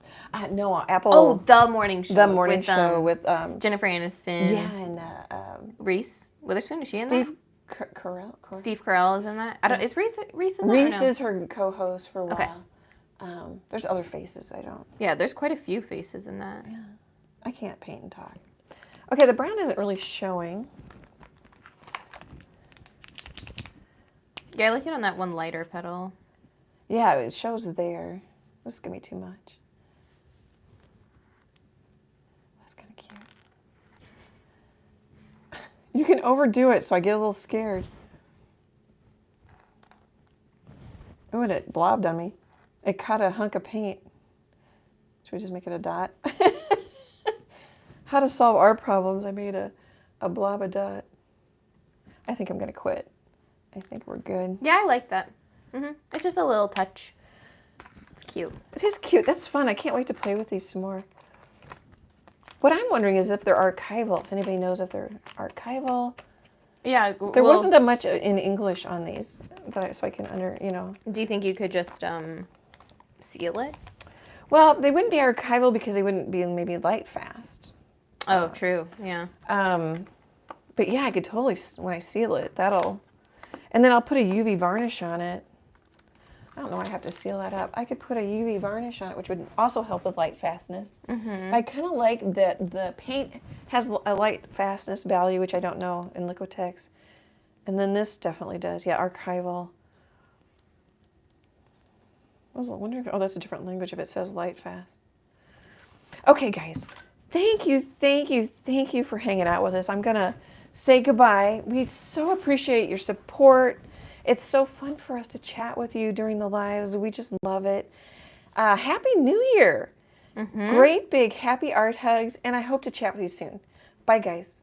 No, Apple... Oh, the morning show. The morning show with... Jennifer Aniston. Yeah, and... Reese Witherspoon, is she in Steve that? Carell. Steve Carell is in that? Is Reese in that? Reese is her co-host for a while. Okay. There's other faces I don't... Yeah, there's quite a few faces in that. Yeah. I can't paint and talk. Okay, the brown isn't really showing. Yeah, I like it on that one lighter petal. Yeah, it shows there. This is going to be too much. That's kind of cute. You can overdo it, so I get a little scared. Oh, and it blobbed on me. It caught a hunk of paint. Should we just make it a dot? How to solve our problems. I made a blob a dot. I think I'm going to quit. I think we're good. Yeah, I like that. It's just a little touch. It's cute. It is cute. That's fun. I can't wait to play with these some more. What I'm wondering is if they're archival. If anybody knows if they're archival. Yeah. There wasn't that much in English on these, so I can Do you think you could just seal it? Well, they wouldn't be archival because they wouldn't be maybe light fast. Oh, true. Yeah. But yeah, I could totally, when I seal it, and then I'll put a UV varnish on it. I don't know, I have to seal that up. I could put a UV varnish on it, which would also help with light fastness. I kind of like that the paint has a light fastness value, which I don't know in Liquitex. And then this definitely does. Yeah, archival. I was wondering if, that's a different language if it says light fast. Okay, guys. Thank you for hanging out with us. I'm going to say goodbye. We so appreciate your support. It's so fun for us to chat with you during the lives. We just love it. Happy New Year. Great big happy art hugs, and I hope to chat with you soon. Bye, guys.